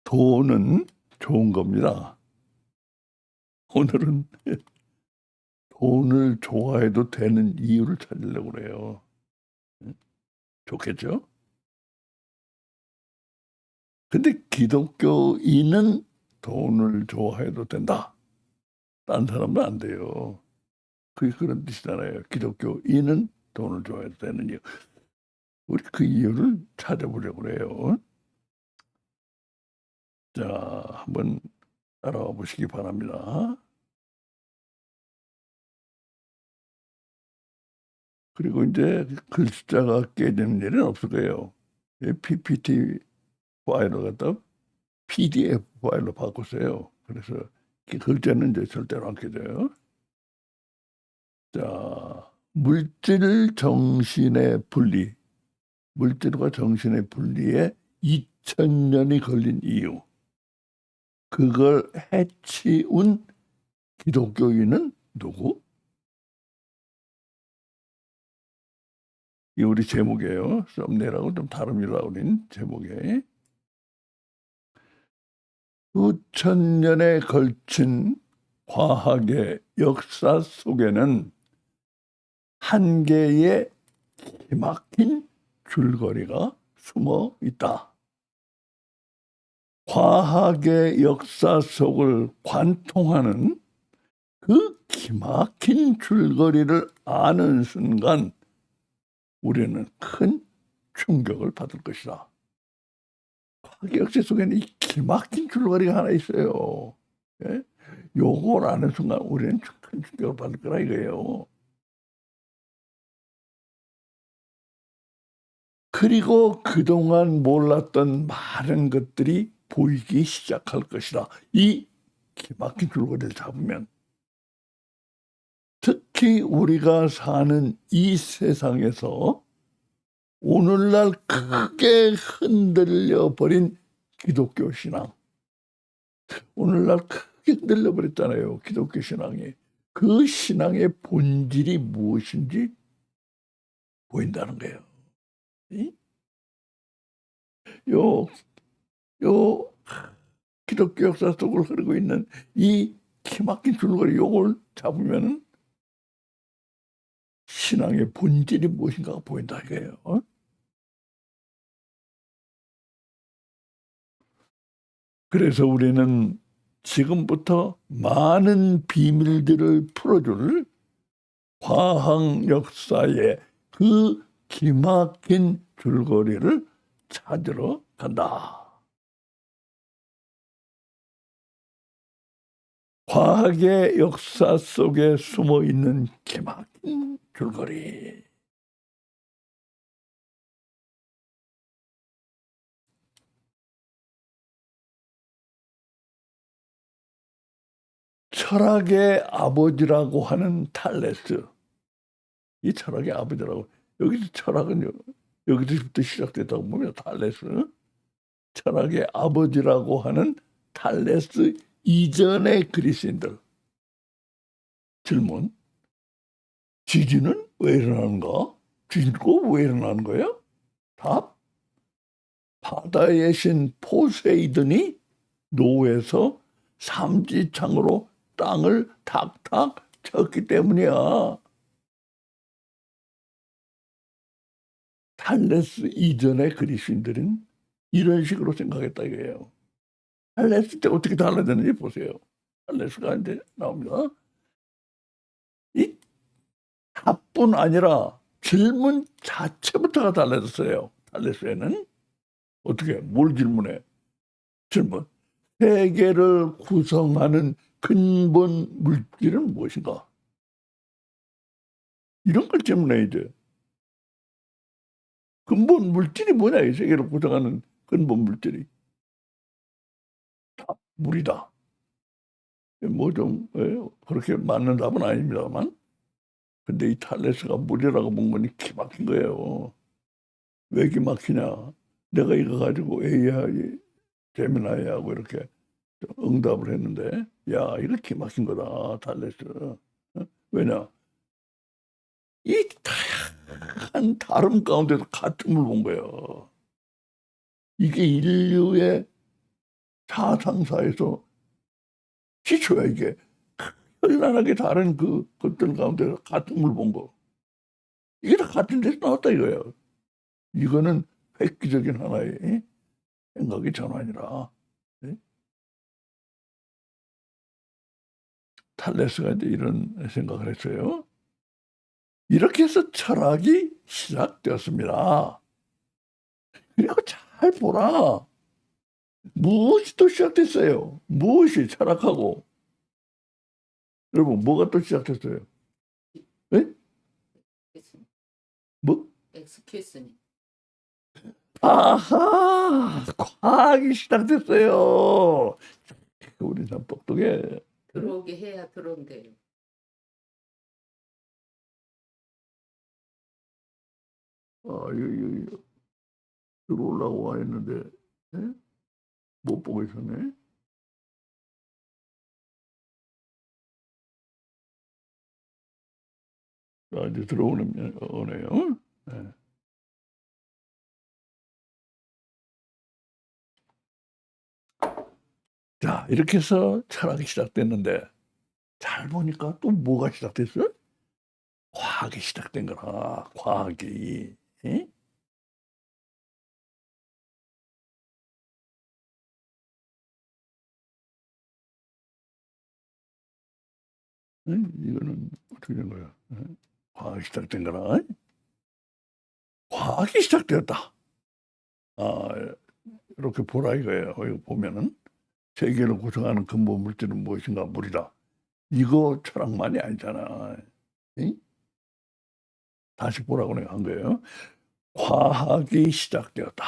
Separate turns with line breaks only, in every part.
돈은 좋은 겁니다. 오늘은 돈을 좋아해도 되는 이유를 찾으려고 그래요. 응? 좋겠죠? 근데 기독교인은 돈을 좋아해도 된다. 딴 사람은 안 돼요. 그게 그런 뜻이잖아요. 기독교인은 돈을 좋아해도 되는 이유. 우리 그 이유를 찾아보려고 그래요. 자, 한번 따라와 보시기 바랍니다. 그리고 이제 글자가 깨지는 일은 없을 거예요. PPT 파일을 갖다 PDF 파일로 바꿨어요. 그래서 글자는 이제 절대로 안 깨져요. 자, 물질 정신의 분리. 물질과 정신의 분리에 2000년이 걸린 이유. 그걸 해치운 기독교인은 누구? 이 우리 제목이에요. 썸네일하고 좀 다릅니다. 우린 제목에. 수천 년에 걸친 과학의 역사 속에는 한 개의 기막힌 줄거리가 숨어 있다. 과학의 역사 속을 관통하는 그 기막힌 줄거리를 아는 순간 우리는 큰 충격을 받을 것이다. 과학의 역사 속에는 이 기막힌 줄거리가 하나 있어요. 예? 요걸 아는 순간 우리는 큰 충격을 받을 거라 이거예요. 그리고 그동안 몰랐던 많은 것들이 보이기 시작할 것이다. 이 기막힌 줄거리를 잡으면 특히 우리가 사는 이 세상에서 오늘날 크게 흔들려 버린 기독교 신앙. 오늘날 크게 흔들려 버렸잖아요. 기독교 신앙이. 그 신앙의 본질이 무엇인지 보인다는 거예요. 요, 요 기독교 역사 속을 흐르고 있는 이 기막힌 줄거리 요걸 잡으면은 신앙의 본질이 무엇인가가 보인다 이거예요. 그래서 우리는 지금부터 많은 비밀들을 풀어줄 과학 역사의 그 기막힌 줄거리를 찾으러 간다. 과학의 역사 속에 숨어 있는 기막힌 줄거리. 철학의 아버지라고 하는 탈레스. 이 철학의 아버지라고. 여기서 철학은 여기서부터 시작됐다고 보면 탈레스. 철학의 아버지라고 하는 탈레스 이전의 그리스인들. 질문. 지진은 왜 일어나는가? 지진은 왜 일어나는 거예요? 답. 바다의 신 포세이돈이 노에서 삼지창으로 땅을 탁탁 쳤기 때문이야. 탈레스 이전의 그리스인들은 이런 식으로 생각했다 이거예요. 탈레스 때 어떻게 달라졌는지 보세요. 탈레스가 이제 나옵니다. 이 답뿐 아니라 질문 자체부터가 달라졌어요. 탈레스에는 어떻게 뭘 질문해? 질문. 세계를 구성하는 근본 물질은 무엇인가? 이런 걸 질문해야죠. 근본 물질이 뭐냐? 이 세계를 구성하는 근본 물질이. 답, 물이다. 뭐 좀 그렇게 맞는 답은 아닙니다만. 근데 이 탈레스가 물이라고 본 거니 기막힌 거예요. 왜 기막히냐? 내가 이거 가지고 AI, 제미나이하고 이렇게 응답을 했는데, 야, 이거 기막힌 거다, 탈레스. 왜냐? 이 다양한 다름 가운데서 같음을 본 거예요. 이게 인류의 사상사에서 기초야 이게. 현란하게 다른 것들 가운데 같은 걸 본 거. 이게 다 같은 데서 나왔다 이거예요. 이거는 획기적인 하나의 생각의 전환이라. 예? 탈레스가 이제 이런 생각을 했어요. 이렇게 해서 철학이 시작되었습니다. 그리고 잘 보라. 무엇이 또 시작됐어요? 무엇이 철학하고. 여러분 뭐가 또 시작됐어요? 예? 뭐?
엑스큐스님.
아하, 과학이 시작됐어요. 우리 참 똑똑해.
들어오게 해야 들어온대요.
이거 들어오려고 와 했는데 예? 못 보고 있었네. 자, 이제 오네요. 예. 자, 이렇게 해서 철학이 시작됐는데 잘 보니까 또 뭐가 시작됐어요? 과학이 시작된 거라. 과학이. 예? 이거는 어떻게 된 거야? 예? 과학이 시작된 거라. 과학이 시작되었다. 이렇게 보라 이거예요. 여기 보면은 세계를 구성하는 근본 물질은 무엇인가? 물이다. 이거 철학만이 아니잖아. 응? 다시 보라고 내가 한 거예요. 과학이 시작되었다.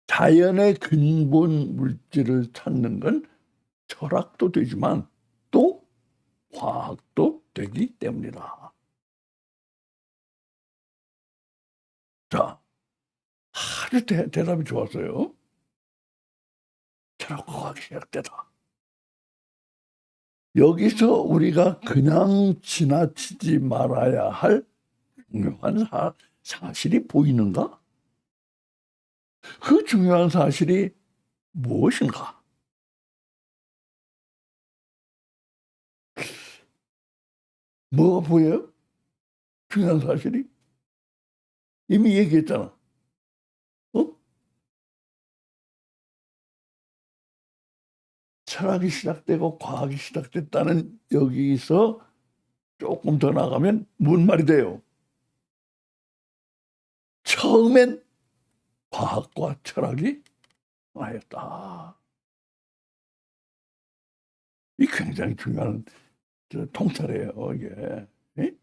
자연의 근본 물질을 찾는 건 철학도 되지만 또 과학도 되기 때문이다. 자, 아주 대답이 좋았어요. 철학과 과학이 시작되다. 여기서 우리가 그냥 지나치지 말아야 할 중요한 사실이 보이는가? 그 중요한 사실이 무엇인가? 뭐가 보여요? 중요한 사실이? 이미 얘기했잖아. 어? 철학이 시작되고 과학이 시작됐다는 여기서 조금 더 나가면 무슨 말이 돼요? 처음엔 과학과 철학이 하였다. 이 굉장히 중요한 통찰이에요, 이게. 예?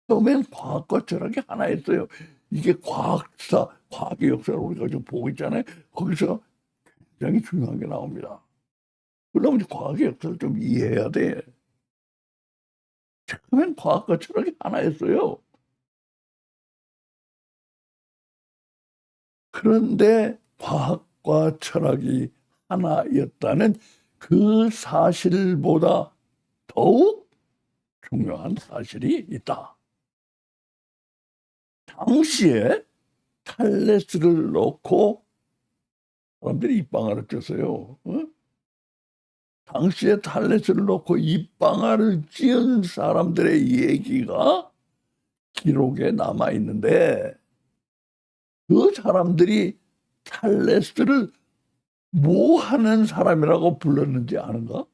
처음엔 과학과 철학이 하나였어요. 이게 과학의 역사를 우리가 지금 보고 있잖아요. 거기서 굉장히 중요한 게 나옵니다. 그러면 과학의 역사를 좀 이해해야 돼. 처음엔 과학과 철학이 하나였어요. 그런데 과학과 철학이 하나였다는 그 사실보다 더욱 중요한 사실이 있다. 당시에 탈레스를 놓고 사람들이 입방아를 쪘어요. 어? 당시에 탈레스를 놓고 입방아를 찧은 사람들의 얘기가 기록에 남아 있는데 그 사람들이 탈레스를 뭐 하는 사람이라고 불렀는지 아는가?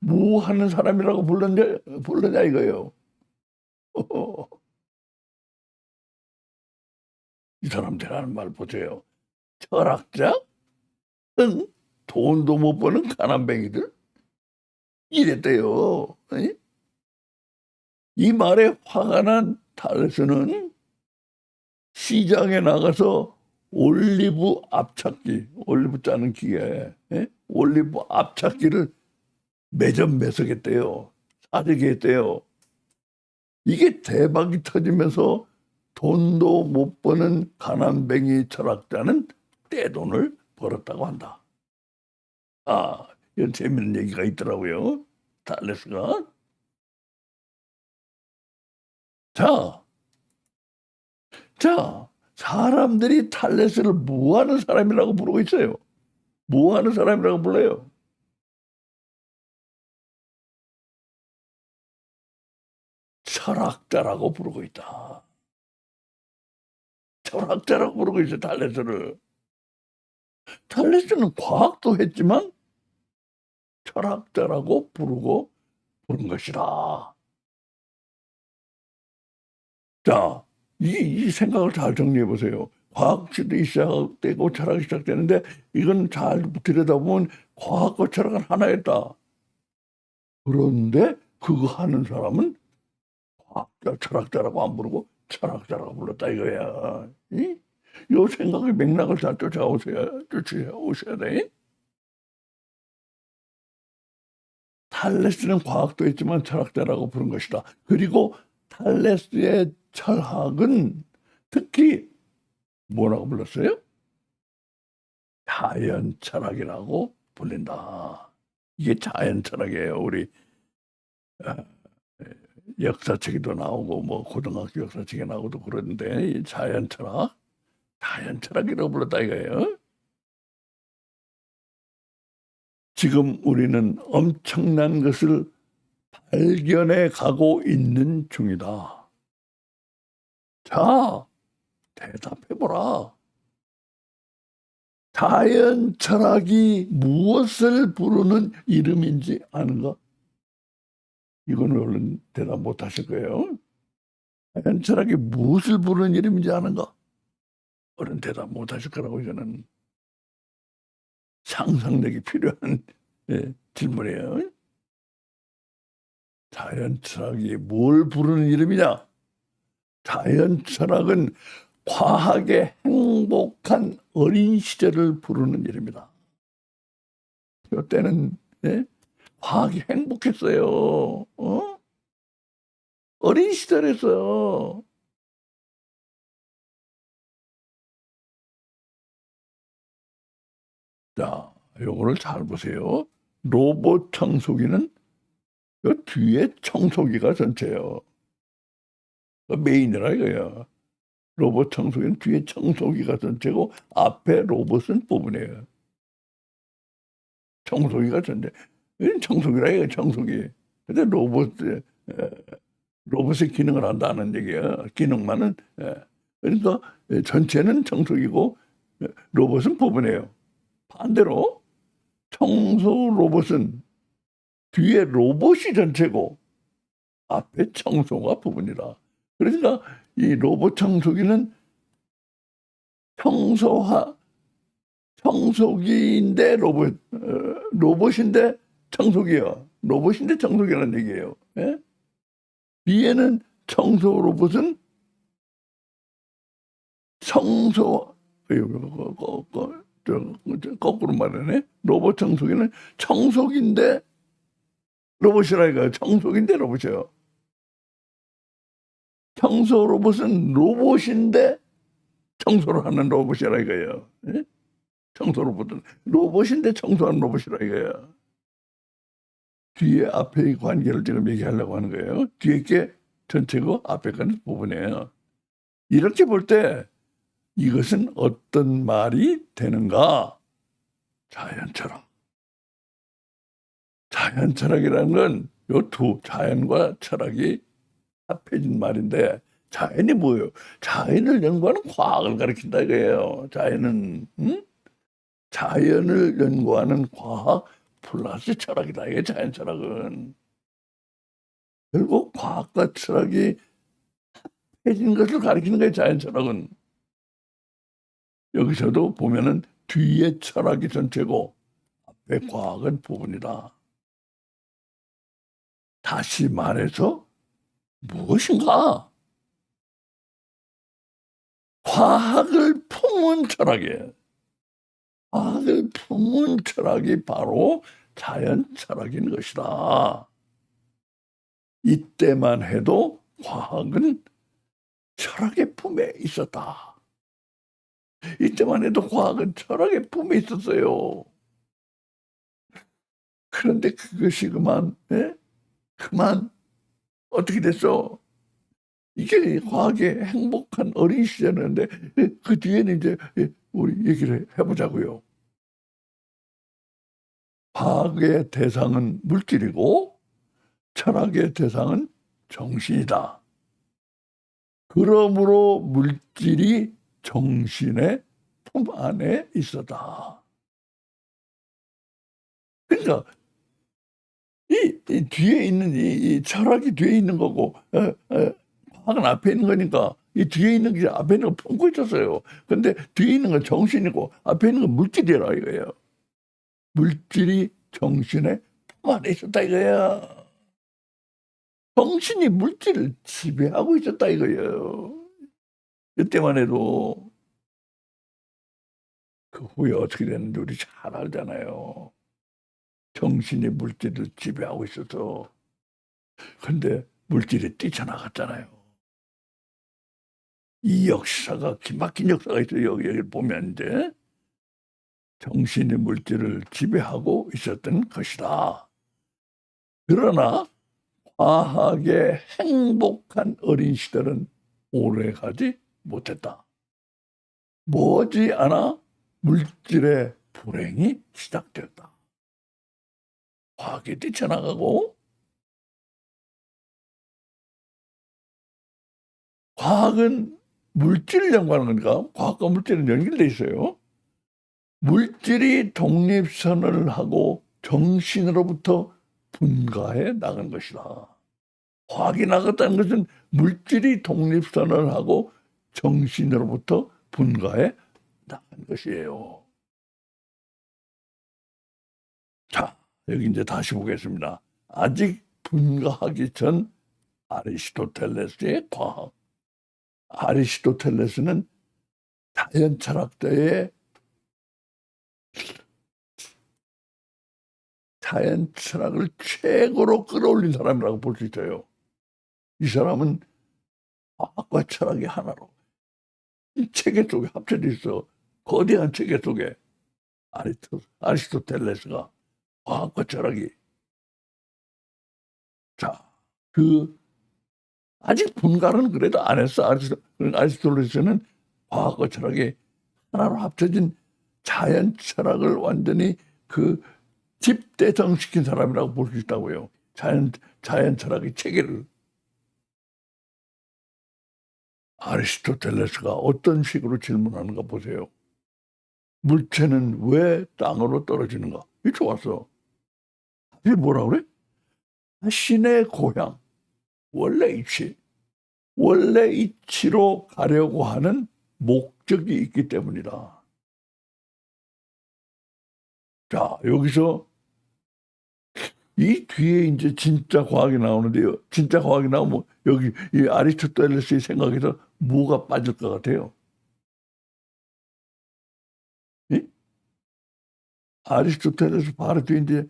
뭐 하는 사람이라고 불렀냐 이거예요. 이 사람들 하는 말 보세요. 철학자? 응? 돈도 못 버는 가난뱅이들? 이랬대요. 응? 이 말에 화가 난 탈레스는 시장에 나가서 올리브 앞찾기, 올리브 짜는 기계, 올리브 앞찾기를 매점매석했대요. 사재기 했대요. 이게 대박이 터지면서 돈도 못 버는 가난뱅이 철학자는 떼돈을 벌었다고 한다. 이런 재밌는 얘기가 있더라고요. 탈레스가. 자, 사람들이 탈레스를 뭐하는 사람이라고 부르고 있어요. 뭐하는 사람이라고 불러요. 철학자라고 부르고 있다. 철학자라고 부르고 있어요, 탈레스를. 탈레스는 과학도 했지만 철학자라고 부른 것이다. 자, 이 생각을 잘 정리해 보세요. 과학 시대이 시작되고 철학이 시작되는데 이건 잘 들여다보면 과학과 철학은 하나였다. 그런데 그거 하는 사람은 과학자, 철학자라고 안 부르고 철학자라고 불렀다 이거야. 이 생각의 맥락을 잘 쫓아오셔야 돼. 탈레스는 과학도 했지만 철학자라고 부른 것이다. 그리고 탈레스의 철학은 특히 뭐라고 불렀어요? 자연 철학이라고 불린다. 이게 자연 철학이에요. 우리 역사책에도 나오고 뭐 고등학교 역사책에 나오고도 그러는데 이 자연 철학이라고 불렀다 이거예요. 지금 우리는 엄청난 것을 발견해 가고 있는 중이다. 자, 대답해보라. 자연 철학이 무엇을 부르는 이름인지 아는가? 이거는 얼른 대답 못 하실 거예요. 자연 철학이 무엇을 부르는 이름인지 아는가? 얼른 대답 못 하실 거라고 이거는 상상력이 필요한 질문이에요. 자연 철학이 뭘 부르는 이름이냐? 자연 철학은 과학의 행복한 어린 시절을 부르는 이름이다. 이때는 과학이 행복했어요. 어린 시절에서. 자, 요거를 잘 보세요. 로봇 청소기는 요 뒤에 청소기가 전체예요. 메인이라 이거야. 로봇 청소기는 뒤에 청소기가 전체고 앞에 로봇은 부분이에요. 청소기가 전체. 청소기라 이거 청소기. 근데 로봇의 기능을 한다는 얘기야. 기능만은. 그러니까 전체는 청소기고 로봇은 부분이에요. 반대로 청소 로봇은 뒤에 로봇이 전체고 앞에 청소가 부분이라. 그러니까 이 로봇 청소기는 청소기인데 로봇인데 청소기야. 로봇인데 청소기라는 얘기예요. 예? 뒤에는 청소 로봇은 거꾸로 말하네. 로봇 청소기는 청소기인데 로봇이라 이거야. 청소기인데 로봇이에요. 청소 로봇은 로봇인데 청소를 하는 로봇이라 이거예요. 예? 청소 로봇은 로봇인데 청소하는 로봇이라 이거예요. 뒤에 앞의 관계를 지금 얘기하려고 하는 거예요. 뒤에 게 전체고 앞에 거는 부분이에요. 이렇게 볼 때 이것은 어떤 말이 되는가? 자연 철학. 자연 철학이라는 건 요 두 자연과 철학이 합해진 말인데 자연이 뭐예요? 자연을 연구하는 과학을 가리킨다 이거예요. 자연은 자연을 연구하는 과학 플러스 철학이다. 이게 자연 철학은. 결국 과학과 철학이 합해진 것을 가리키는 거예요. 자연 철학은. 여기서도 보면은 뒤에 철학이 전체고 앞에 과학은 부분이다. 다시 말해서 무엇인가? 과학을 품은 철학이에요. 과학을 품은 철학이 바로 자연 철학인 것이다. 이때만 해도 과학은 철학의 품에 있었다. 이때만 해도 과학은 철학의 품에 있었어요. 그런데 그것이 그만 어떻게 됐어? 이게 과학의 행복한 어린 시절이었는데 그 뒤에는 이제 우리 얘기를 해보자고요. 과학의 대상은 물질이고 철학의 대상은 정신이다. 그러므로 물질이 정신의 품 안에 있었다. 그러니까 이 뒤에 있는 이 철학이 뒤에 있는 거고 과학은 앞에 있는 거니까 이 뒤에 있는 게 앞에 있는 거 품고 있었어요. 근데 뒤에 있는 건 정신이고 앞에 있는 건 물질이라 이거예요. 물질이 정신의 품 안에 있었다 이거야. 정신이 물질을 지배하고 있었다 이거예요. 그때만 해도 그 후에 어떻게 됐는지 우리 잘 알잖아요. 정신이 물질을 지배하고 있어서. 근데 물질이 뛰쳐나갔잖아요. 이 역사가 기막힌 역사가 있어요. 여기 보면 이제 정신이 물질을 지배하고 있었던 것이다. 그러나 과학의 행복한 어린 시절은 오래가지 못했다. 머지않아 물질의 불행이 시작되었다. 과학이 뛰쳐나가고 과학은 물질을 연구하는 거니까 과학과 물질은 연결돼 있어요. 물질이 독립선언을 하고 정신으로부터 분가해 나간 것이다. 과학이 나갔다는 것은 물질이 독립선언을 하고 정신으로부터 분가해 나간 것이에요. 자, 여기 이제 다시 보겠습니다. 아직 분가하기 전 아리스토텔레스의 과학. 아리스토텔레스는 자연 철학을 최고로 끌어올린 사람이라고 볼 수 있어요. 이 사람은 과학과 철학이 하나로 이 체계 속에 합쳐져 있어. 거대한 체계 속에 아리스토텔레스가 과학과 철학이 자, 아직 분가는 그래도 안 했어. 아리스토텔레스는 과학과 철학이 하나로 합쳐진 자연 철학을 완전히 집대성시킨 사람이라고 볼 수 있다고요. 자연 철학의 체계를. 아리스토텔레스가 어떤 식으로 질문하는가 보세요. 물체는 왜 땅으로 떨어지는가? 이 좋았어. 이게 뭐라 그래? 신의 고향, 원래 이치로 가려고 하는 목적이 있기 때문이다. 자, 여기서 이 뒤에 이제 진짜 과학이 나오는데요. 진짜 과학이 나오면 여기 이 아리스토텔레스의 생각에서 뭐가 빠질 것 같아요? 예? 아리스토텔레스 바로 뒤에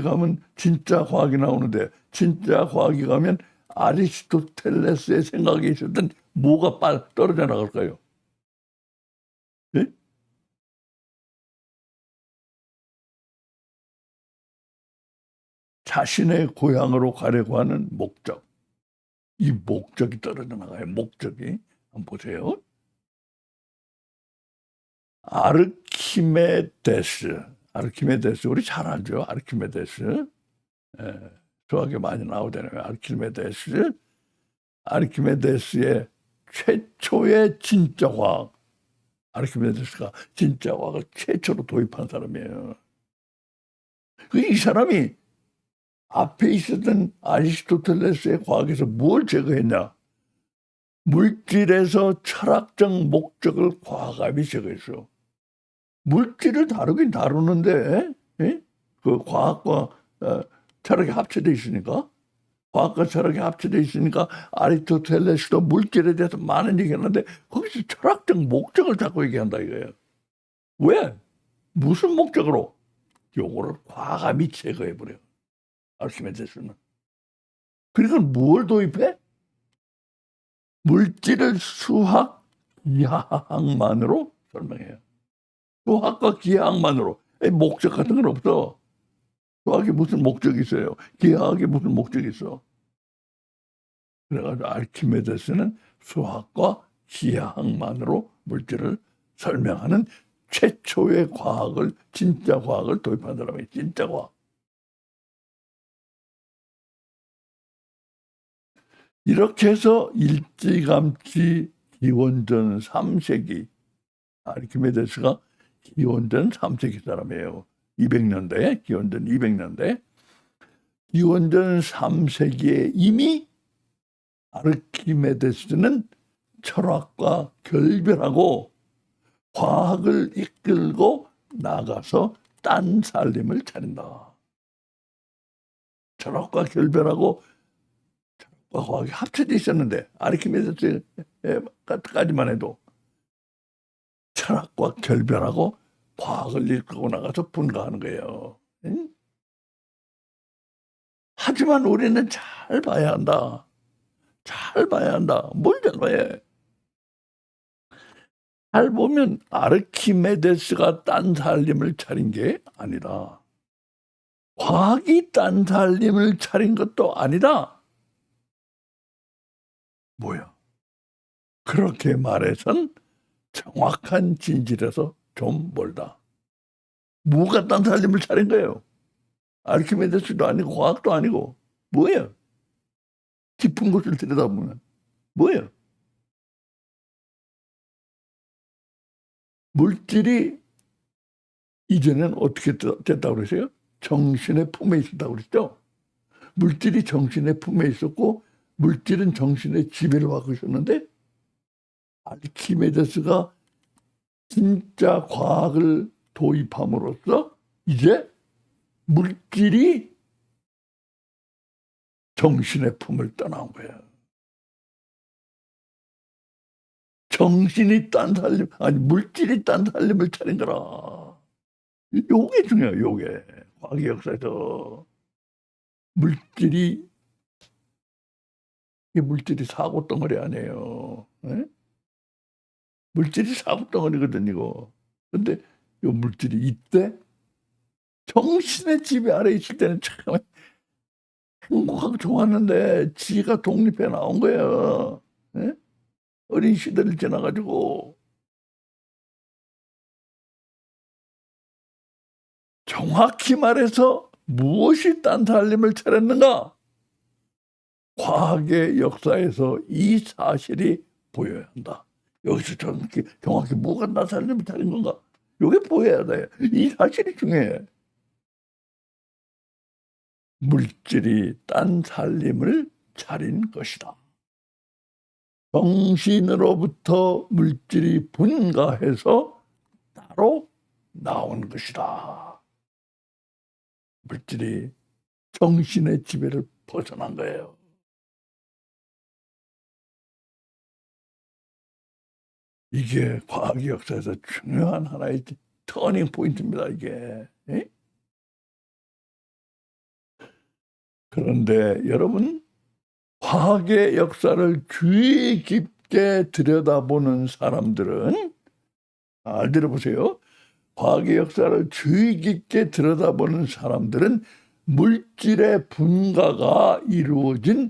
가면 진짜 과학이 나오는데 진짜 과학이 가면 아리스토텔레스의 생각에 있었던 뭐가 떨어져 나갈까요? 예? 자신의 고향으로 가려고 하는 목적. 이 목적이 떨어져 나가요. 목적이. 한번 보세요. 아르키메데스 우리 잘 알죠. 아르키메데스 수학에 많이 나오잖아요. 아르키메데스의 최초의 진짜 과학. 아르키메데스가 진짜 과학을 최초로 도입한 사람이에요. 이 사람이 앞에 있었던 아리스토텔레스의 과학에서 뭘 제거했냐? 물질에서 철학적 목적을 과학이 제거했어. 물질을 다루긴 다루는데 그 과학과 철학이 합쳐져 있으니까 과학과 철학이 합쳐져 있으니까 아리스토텔레스도 물질에 대해서 많은 얘기했는데 거기서 철학적 목적을 자꾸 얘기한다 이거예요. 왜? 무슨 목적으로? 요거를 과감히 제거해버려. 아르키메데스는. 그러니까 뭘 도입해? 물질을 수학, 기하학만으로 설명해요. 수학과 기하학만으로. 목적 같은 건 없어. 수학이 무슨 목적이 있어요? 기하학이 무슨 목적이 있어? 그래가지고 아르키메데스는 수학과 기하학만으로 물질을 설명하는 최초의 과학을, 진짜 과학을 도입한 사람이 진짜 과학. 이렇게 해서 일찌감치 기원전 3세기, 아르키메데스가 기원전 3세기 사람이에요. 200년대, 기원전 200년대. 기원전 3세기에 이미 아르키메데스는 철학과 결별하고 과학을 이끌고 나가서 딴 살림을 차린다. 철학과 결별하고 철학과 과학이 합쳐져 있었는데 아르키메데스까지만 해도 철학과 결별하고 과학을 이끌고 나가서 분가하는 거예요. 응? 하지만 우리는 잘 봐야 한다. 잘 봐야 한다. 뭘 잘 봐야 해? 잘 보면 아르키메데스가 딴 살림을 차린 게 아니라 과학이 딴 살림을 차린 것도 아니다. 뭐야? 그렇게 말해선 정확한 진실에서 좀 멀다. 뭐가 딴 살림을 차린 거예요? 아르키메데스도 아니고 과학도 아니고 뭐예요? 깊은 곳을 들여다보면 뭐예요? 물질이 이전엔 어떻게 됐다고 그러세요? 정신의 품에 있었다고 그랬죠? 물질이 정신의 품에 있었고 물질은 정신의 지배를 받고 있었는데 아르키메데스가 진짜 과학을 도입함으로써 이제 물질이 정신의 품을 떠난 거예요. 정신이 딴 살림, 아니 물질이 딴 살림을 차린 거라. 요게 중요해요. 요게 과학의 역사에서 물질이, 이 물질이 사고 덩어리 아니에요. 에? 물질이 사고 덩어리거든 이거. 근데 요 물질이 이때 정신의 지배 아래 있을 때는 참 행복하고 좋았는데 지가 독립해 나온 거예요. 에? 어린 시대를 지나가지고. 정확히 말해서 무엇이 딴 살림을 차렸는가? 과학의 역사에서 이 사실이 보여야 한다. 여기서 정확히 뭐가 딴 살림을 차린 건가? 이게 보여야 돼. 이 사실이 중요해. 물질이 딴 살림을 차린 것이다. 정신으로부터 물질이 분가해서 따로 나온 것이다. 물질이 정신의 지배를 벗어난 거예요. 이게 과학 역사에서 중요한 하나의 터닝 포인트입니다. 이게. 에? 그런데 여러분, 과학의 역사를 주의 깊게 들여다보는 사람들은, 잘 들어보세요. 과학의 역사를 주의 깊게 들여다보는 사람들은 물질의 분가가 이루어진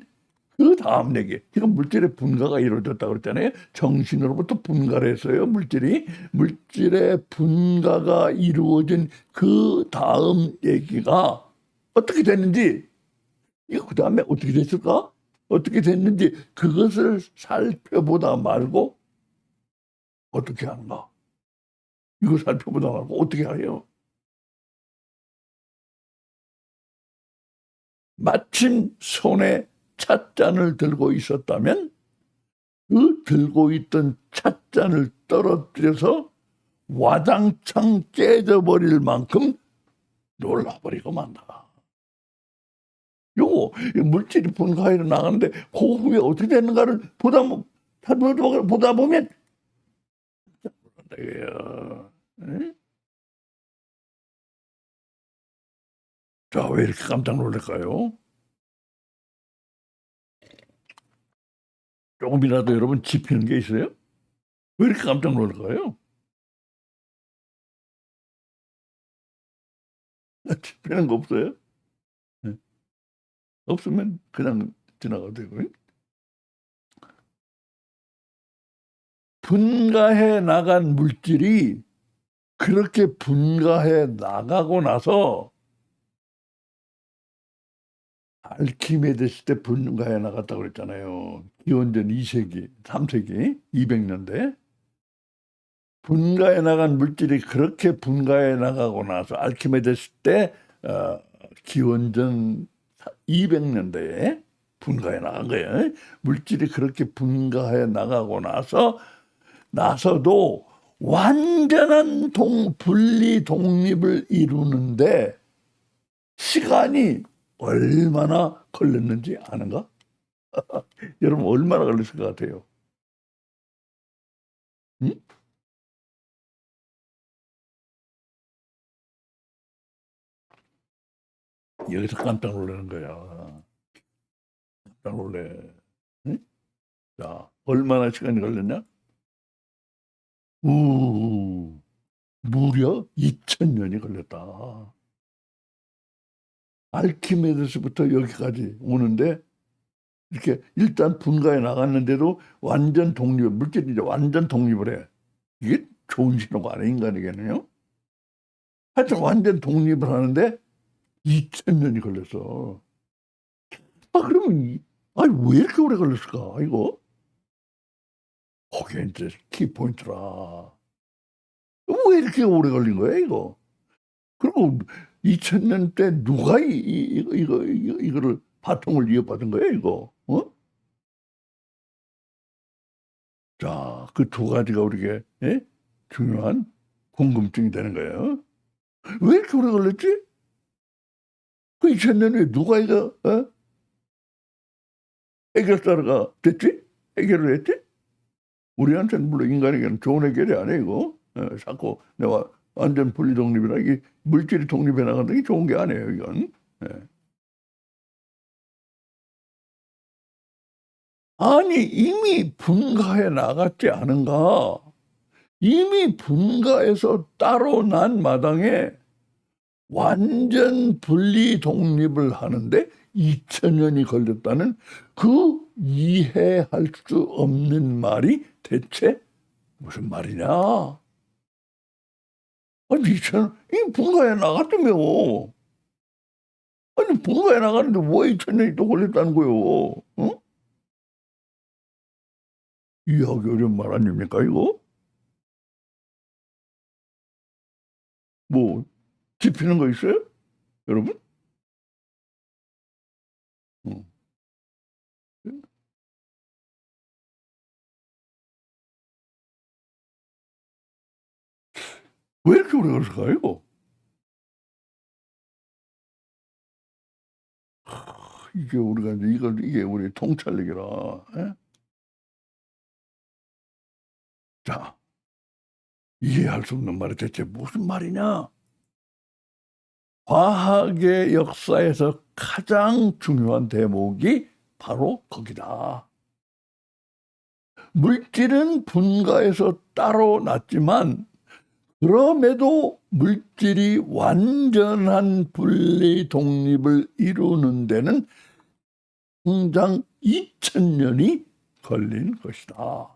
그 다음 얘기. 지금 물질의 분가가 이루어졌다고 그랬잖아요. 정신으로부터 분가를 했어요. 물질의 분가가 이루어진 그 다음 얘기가 어떻게 됐는지, 이거 그 다음에 어떻게 됐을까? 어떻게 됐는지 그것을 살펴보다 말고 어떻게 하는가? 이거 살펴보다 말고 어떻게 해요? 마침 손에 찻잔을 들고 있었다면 그 들고 있던 찻잔을 떨어뜨려서 와장창 깨져버릴 만큼 놀라버리고 만다. 요거 물질이 분가해서 나가는데 그 후에 어떻게 되는가를 보다 보면 자, 왜 이렇게 깜짝 놀랄까요? 조금이라도 여러분 짚히는 게 있어요? 왜 이렇게 깜짝 놀랄까요? 짚히는 거 없어요? 네. 없으면 그냥 지나가도 되고요. 분가해 나간 물질이 그렇게 분가해 나가고 나서 알키메데스 때 분가해 나갔다고 그랬잖아요. 기원전 2세기, 3세기, 200년대. 분가해 나간 물질이 그렇게 분가해 나가고 나서 알키메데스 때 기원전 200년대에 분가해 나간 거예요. 물질이 그렇게 분가해 나가고 나서도 완전한 분리 독립을 이루는데 시간이 얼마나 걸렸는지 아는가? 여러분 얼마나 걸렸을 것 같아요? 응? 여기서 깜짝 놀라는 거야. 깜짝 놀래. 응? 자, 얼마나 시간이 걸렸냐? 무려 2000년이 걸렸다. 알키메데스부터 여기까지 오는데 이렇게 일단 분가해 나갔는데도 완전 물질이 이제 완전 독립을 해. 이게 좋은 신호가 아니야, 인간에게는요. 하여튼 완전 독립을 하는데 2000년이 걸렸어. 그러면 왜 이렇게 오래 걸렸을까, 이거? 그게 이제 키포인트라. 왜 이렇게 오래 걸린 거야, 이거? 그리고 2000년 때 누가 이거를 바통을 이어받은 거야, 이거? 자, 그 두 가지가 우리에게 중요한 궁금증이 되는 거예요. 왜 이렇게 오래 걸렸지? 그 2000년에 누가 이거 해결사가 됐지? 해결을 했지? 우리한테는 물론 인간에게는 좋은 해결이 아니에요, 이거. 자꾸 내가 완전 분리 독립이라 이게 물질이 독립해 나간다는 게 좋은 게 아니에요, 이건. 아니 이미 분가해 나갔지 않은가? 이미 분가해서 따로 난 마당에 완전 분리 독립을 하는데 2000년이 걸렸다는 그 이해할 수 없는 말이 대체 무슨 말이냐? 아니 2000년 이 분가해 나갔다며. 아니 분가해 나가는데 왜 2000년이 또 걸렸다는 거요? 응? 이해하기 어려운 말 아닙니까 이거? 뭐 짚히는 거 있어요? 여러분? 응. 왜 이렇게 오래 걸릴까요? 이게 우리가 이게 우리 통찰력이라. 자, 이해할 수 없는 말이 대체 무슨 말이냐? 과학의 역사에서 가장 중요한 대목이 바로 거기다. 물질은 분가해서 따로 났지만 그럼에도 물질이 완전한 분리 독립을 이루는 데는 통장 2000년이 걸린 것이다.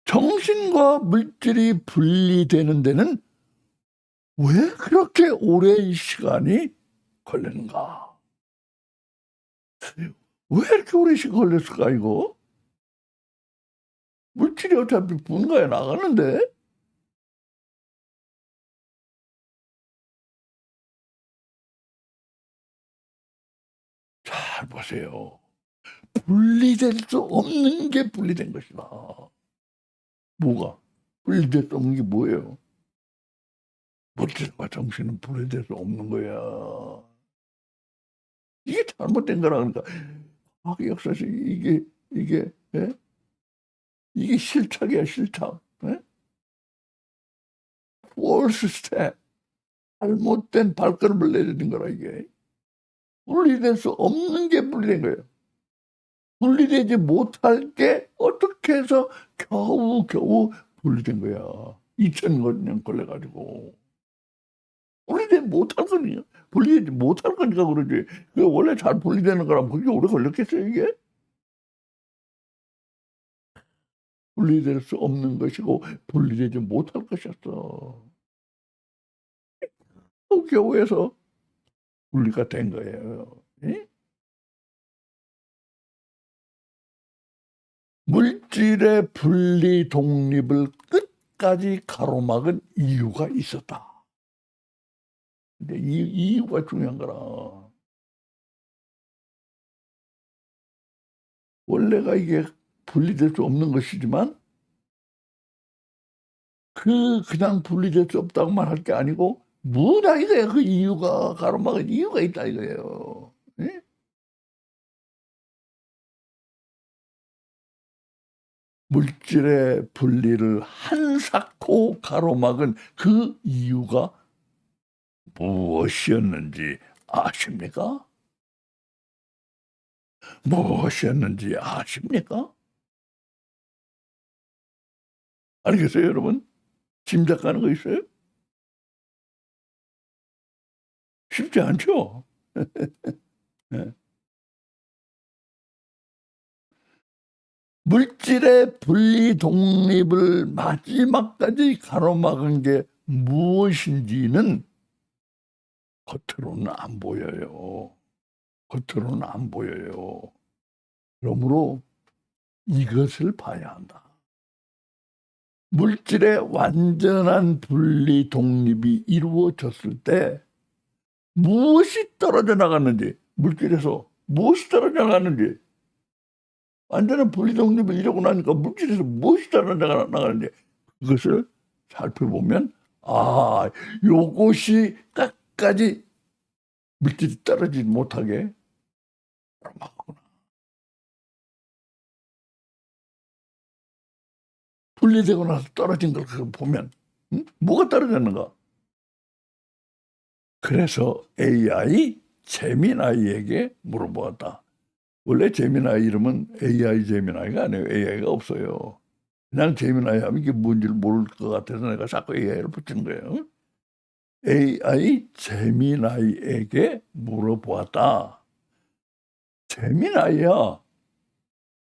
정신과 물질이 분리되는 데는 왜 그렇게 오랜 시간이 걸리는가? 왜 이렇게 오랜 시간 걸렸을까, 이거? 물질이 어차피 분가해 나가는데? 잘 보세요. 분리될 수 없는 게 분리된 것이다. 뭐가? 분리될 수 없는 게 뭐예요? 물질과 정신은 분리될 수 없는 거야. 이게 잘못된 거라 그러니까 과학 역사에서 이게 이게 실착이야, 실착. false step. 잘못된 발걸음을 내리는 거라 이게. 분리될 수 없는 게 분리된 거예요. 분리되지 못할 게 어떻게 해서 겨우 분리된 거야. 2000년 걸려가지고. 분리되지 못할 거니까. 분리되지 못할 거니까 그러지. 그게 원래 잘 분리되는 거라면 그게 오래 걸렸겠어요, 이게? 분리될 수 없는 것이고 분리되지 못할 것이었어. 겨우에서 분리가 된 거예요. 예? 물질의 분리 독립을 끝까지 가로막은 이유가 있었다. 근데 이 이유가 중요한 거라. 원래가 이게 분리될 수 없는 것이지만 그냥 분리될 수 없다고만 할 게 아니고 뭐다 이거야. 그 이유가 가로막은 이유가 있다 이거예요. 예? 물질의 분리를 한사코 가로막은 그 이유가 무엇이었는지 아십니까? 무엇이었는지 아십니까? 알겠어요, 여러분? 짐작가는 거 있어요? 쉽지 않죠? 예. 물질의 분리 독립을 마지막까지 가로막은 게 무엇인지는 겉으로는 안 보여요. 겉으로는 안 보여요. 그러므로 이것을 봐야 한다. 물질의 완전한 분리 독립이 이루어졌을 때 무엇이 떨어져 나갔는지, 물질에서 무엇이 떨어져 나갔는지, 완전한 분리 독립을 이루고 나니까 물질에서 무엇이 떨어져 나가는지 그것을 살펴보면 요것이 끝까지 물질이 떨어지지 못하게 막구나. 분리되고 나서 떨어진 걸 보면 뭐가 떨어졌는가? 그래서 AI 제미나이에게 물어보았다. 원래 제미나이 이름은 AI 제미나이가 아니에요. AI가 없어요. 그냥 제미나이 하면 이게 뭔지를 모를 것 같아서 내가 자꾸 AI를 붙인 거예요. AI 제미나이에게 물어보았다. 제미나이야,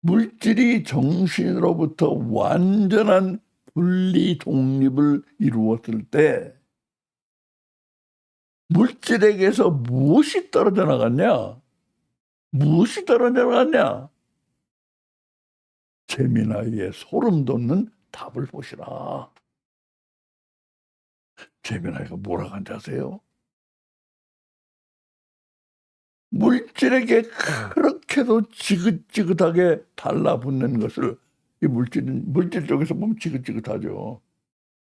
물질이 정신으로부터 완전한 분리 독립을 이루었을 때 물질에게서 무엇이 떨어져 나갔냐? 무엇이 떨어져 나갔냐? 제미나이의 소름 돋는 답을 보시라. 제미나이가 뭐라고 한지 아세요? 물질에게 그렇게도 지긋지긋하게 달라붙는 것을, 이 물질 쪽에서 보면 지긋지긋하죠.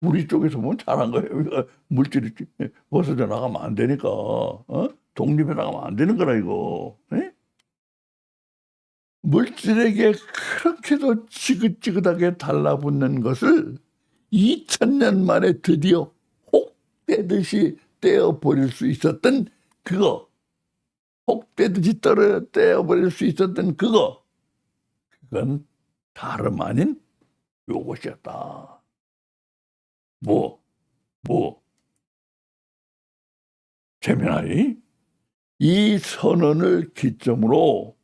우리 쪽에서 보면 잘한 거예요. 물질이 벗어져 나가면 안 되니까, 독립해 나가면 안 되는 거라 이거. 에? 물질에게 그렇게도 지긋지긋하게 달라붙는 것을 2000년 만에 드디어 혹 떼듯이 떼어버릴 수 있었던 그거, 혹 떼듯이 떼어버릴 수 있었던 그건 다름 아닌 요것이었다. 뭐 제미나이, 이 선언을 기점으로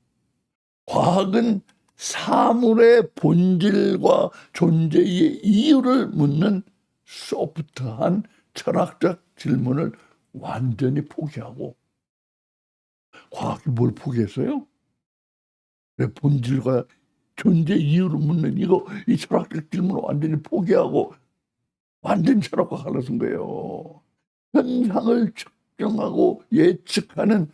과학은 사물의 본질과 존재의 이유를 묻는 소프트한 철학적 질문을 완전히 포기하고, 과학이 뭘 포기했어요? 본질과 존재 이유를 묻는 이 철학적 질문을 완전히 포기하고 완전 철학과 갈라선 거예요. 현상을 측정하고 예측하는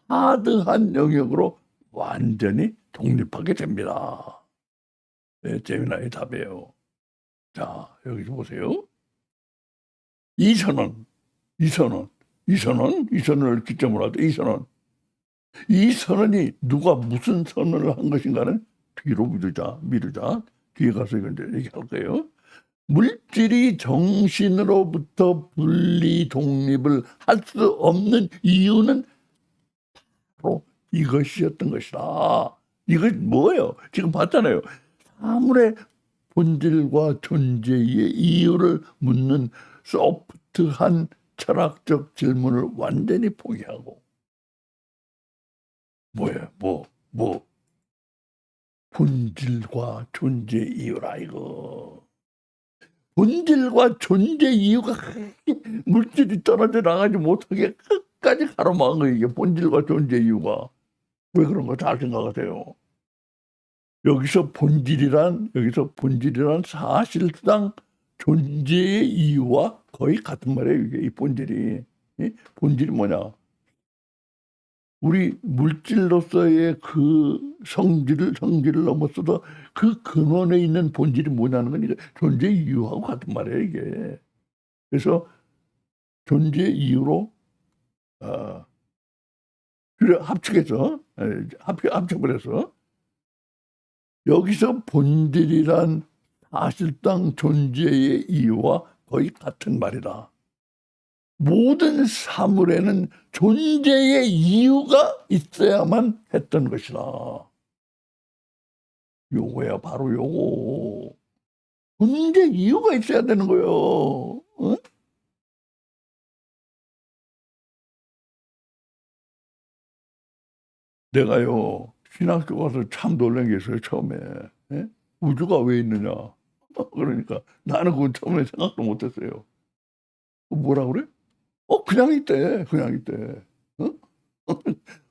하드한 영역으로 완전히 독립하게 됩니다. 네, 제미나의 답이에요. 자, 여기 보세요. 이 선언을 기점으로 하죠. 이 선언이 누가 무슨 선언을 한 것인가는 뒤로 미루자. 뒤에 가서 이걸 얘기할 거예요. 물질이 정신으로부터 분리 독립을 할 수 없는 이유는 바로 이것이었던 것이다. 이것 뭐예요? 지금 봤잖아요. 사물의 본질과 존재의 이유를 묻는 소프트한 철학적 질문을 완전히 포기하고, 뭐예요? 본질과 존재 이유라 이거. 본질과 존재 이유가 물질이 떨어져 나가지 못하게 끝까지 가로막은 거예요. 이게 본질과 존재 이유가. 왜 그런 거 잘 생각하세요. 여기서 본질이란 사실상 존재의 이유와 거의 같은 말이에요. 이게 이 본질이. 이 본질이 뭐냐? 우리 물질로서의 그 성질을 넘어서서 그 근원에 있는 본질이 뭐냐는 건 이게 존재 이유하고 같은 말이에요, 이게. 그래서 존재 이유로 그래 합치겠죠. 합쳐버려서 여기서 본질이란 사실상 존재의 이유와 거의 같은 말이다. 모든 사물에는 존재의 이유가 있어야만 했던 것이다. 요거야 바로 요거. 존재 이유가 있어야 되는 거예요. 어? 내가요 신학교 가서 참 놀란 게 있어요. 처음에. 예? 우주가 왜 있느냐. 그러니까 나는 그건 처음에 생각도 못했어요. 뭐라 그래? 그냥 있대. 그냥 있대. 어?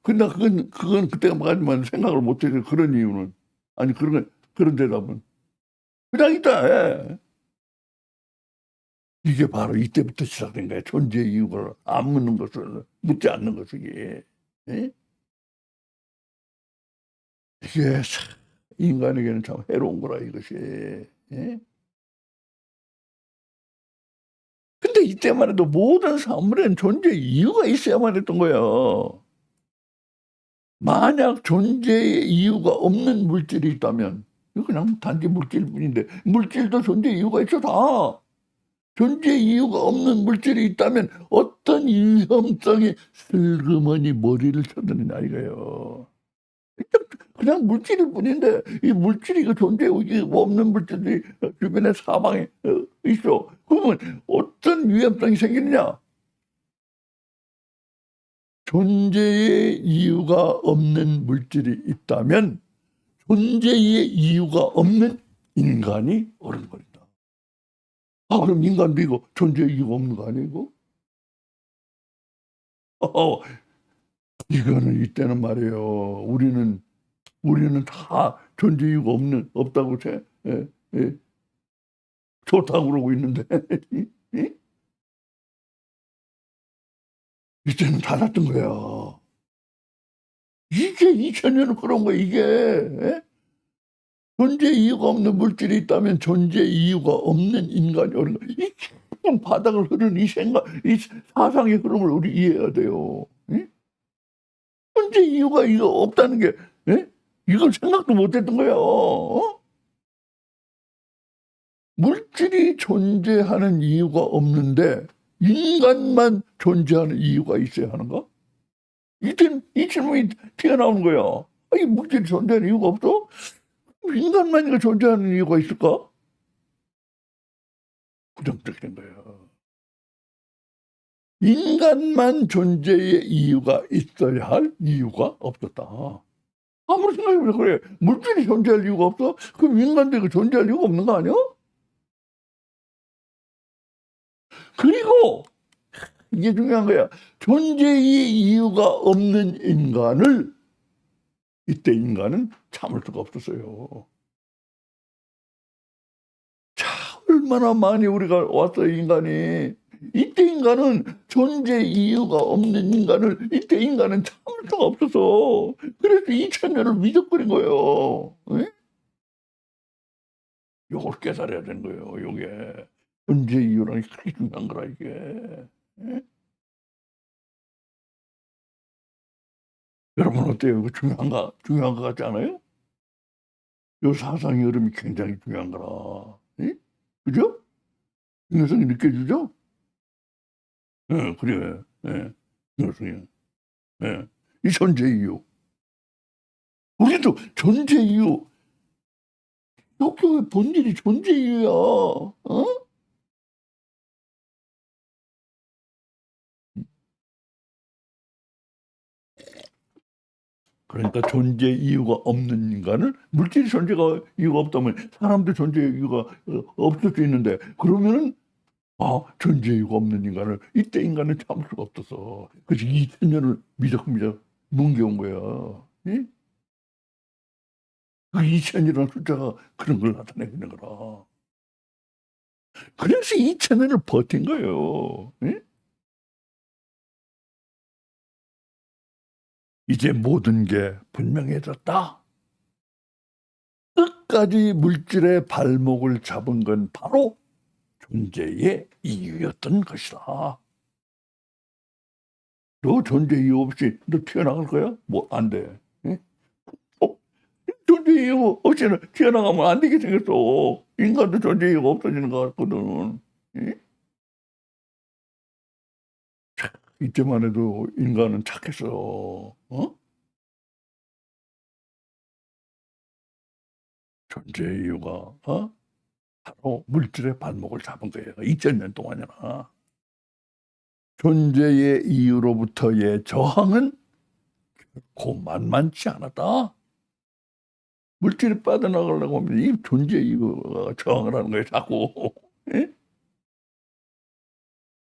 근데 그건 그때까지만 생각을 못해서 그런 이유는 아니 그런 대답은 그냥 있다. 예. 이게 바로 이때부터 시작된 거야. 존재 이유를 안 묻는 것을 묻지 않는 것이 예? 이게 참 인간에게는 참 해로운 거라 이것이. 예? 근데 이때만 해도 모든 사물엔 존재 이유가 있어야만 했던 거예요. 만약 존재의 이유가 없는 물질이 있다면 이거 그냥 단지 물질뿐인데 물질도 존재 이유가 있어 다. 존재 이유가 없는 물질이 있다면 어떤 위험성이 슬그머니 머리를 쳐드느냐 이거예요. 그냥 물질일 뿐인데 이 물질이 그 존재 이유가 없는 물질들이 주변에 사방에 있어. 그러면 어떤 위험성이 생기느냐? 존재의 이유가 없는 물질이 있다면 존재의 이유가 없는 인간이 어른거린다. 그럼 인간도 이거 존재의 이유가 없는 거 아니고? 이거는 이때는 말이에요. 우리는 다 존재 이유가 없다고 예, 예, 좋다고 그러고 있는데 이때는 달랐던 거야. 이게 2000년은 그런 거야 이게. 예? 존재 이유가 없는 물질이 있다면 존재 이유가 없는 인간이 어른 거. 이 깊은 바닥을 흐르는 이 생각, 이 사상의 흐름을 우리 이해해야 돼요. 예? 존재 이유가 이거 없다는 게 예? 이걸 생각도 못했던 거야. 물질이 존재하는 이유가 없는데 인간만 존재하는 이유가 있어야 하는가? 이 질문이 튀어나오는 거야. 이 물질이 존재하는 이유가 없어? 인간만 이거 존재하는 이유가 있을까? 부정적인 거예요. 인간만 존재의 이유가 있어야 할 이유가 없었다. 아무리 생각해보자 그래. 물질이 존재할 이유가 없어? 그럼 인간도 이거 존재할 이유가 없는 거 아니야? 그리고 이게 중요한 거야. 존재의 이유가 없는 인간을 이때 인간은 참을 수가 없었어요. 자, 얼마나 많이 우리가 왔어요, 인간이. 이때 인간은 존재 이유가 없는 인간을 이때 인간은 참을 수가 없어서 그래서 2000년을 미적거린 거예요. 예? 요걸 깨달아야 되는 거예요, 요게. 존재 이유라는 게 그렇게 중요한 거라, 이게. 예? 여러분 어때요? 이거 중요한 거 같지 않아요? 요 사상의 흐름이 굉장히 중요한 거라. 예? 그죠? 중요성이 느껴지죠? 예, 그래. 예. 중요성이. 예. 이 존재 이유. 우리도 존재 이유. 도쿄의 본질이 존재 이유야. 그러니까 존재 이유가 없는 인간을 물질이 존재가 이유가 없다면 사람도 존재 이유가 없을 수 있는데 그러면은 존재 이유가 없는 인간을 이때 인간은 참을 수가 없어서 그래서 2000년을 미적미적 뭉개온 거야. 예? 그 2000이라는 숫자가 그런 걸 나타내고 있는 거라. 그래서 2000년을 버틴 거예요. 예? 이제 모든 게 분명해졌다. 끝까지 물질의 발목을 잡은 건 바로 존재의 이유였던 것이다. 너 존재 이유 없이 너 튀어나갈 거야? 뭐 안 돼. 예? 존재 이유 없이 튀어나가면 안 되게 생겼어. 인간도 존재 이유가 없어지는 것 같거든. 예? 이때만 해도 인간은 착했어. 존재 이유가 바로 물질의 발목을 잡은 거예요. 2000년 동안이나. 존재의 이유로부터의 저항은 결코 만만치 않았다. 물질이 빠져나가려고 하면 이 존재 이유가 저항을 하는 거예요, 자꾸. 예?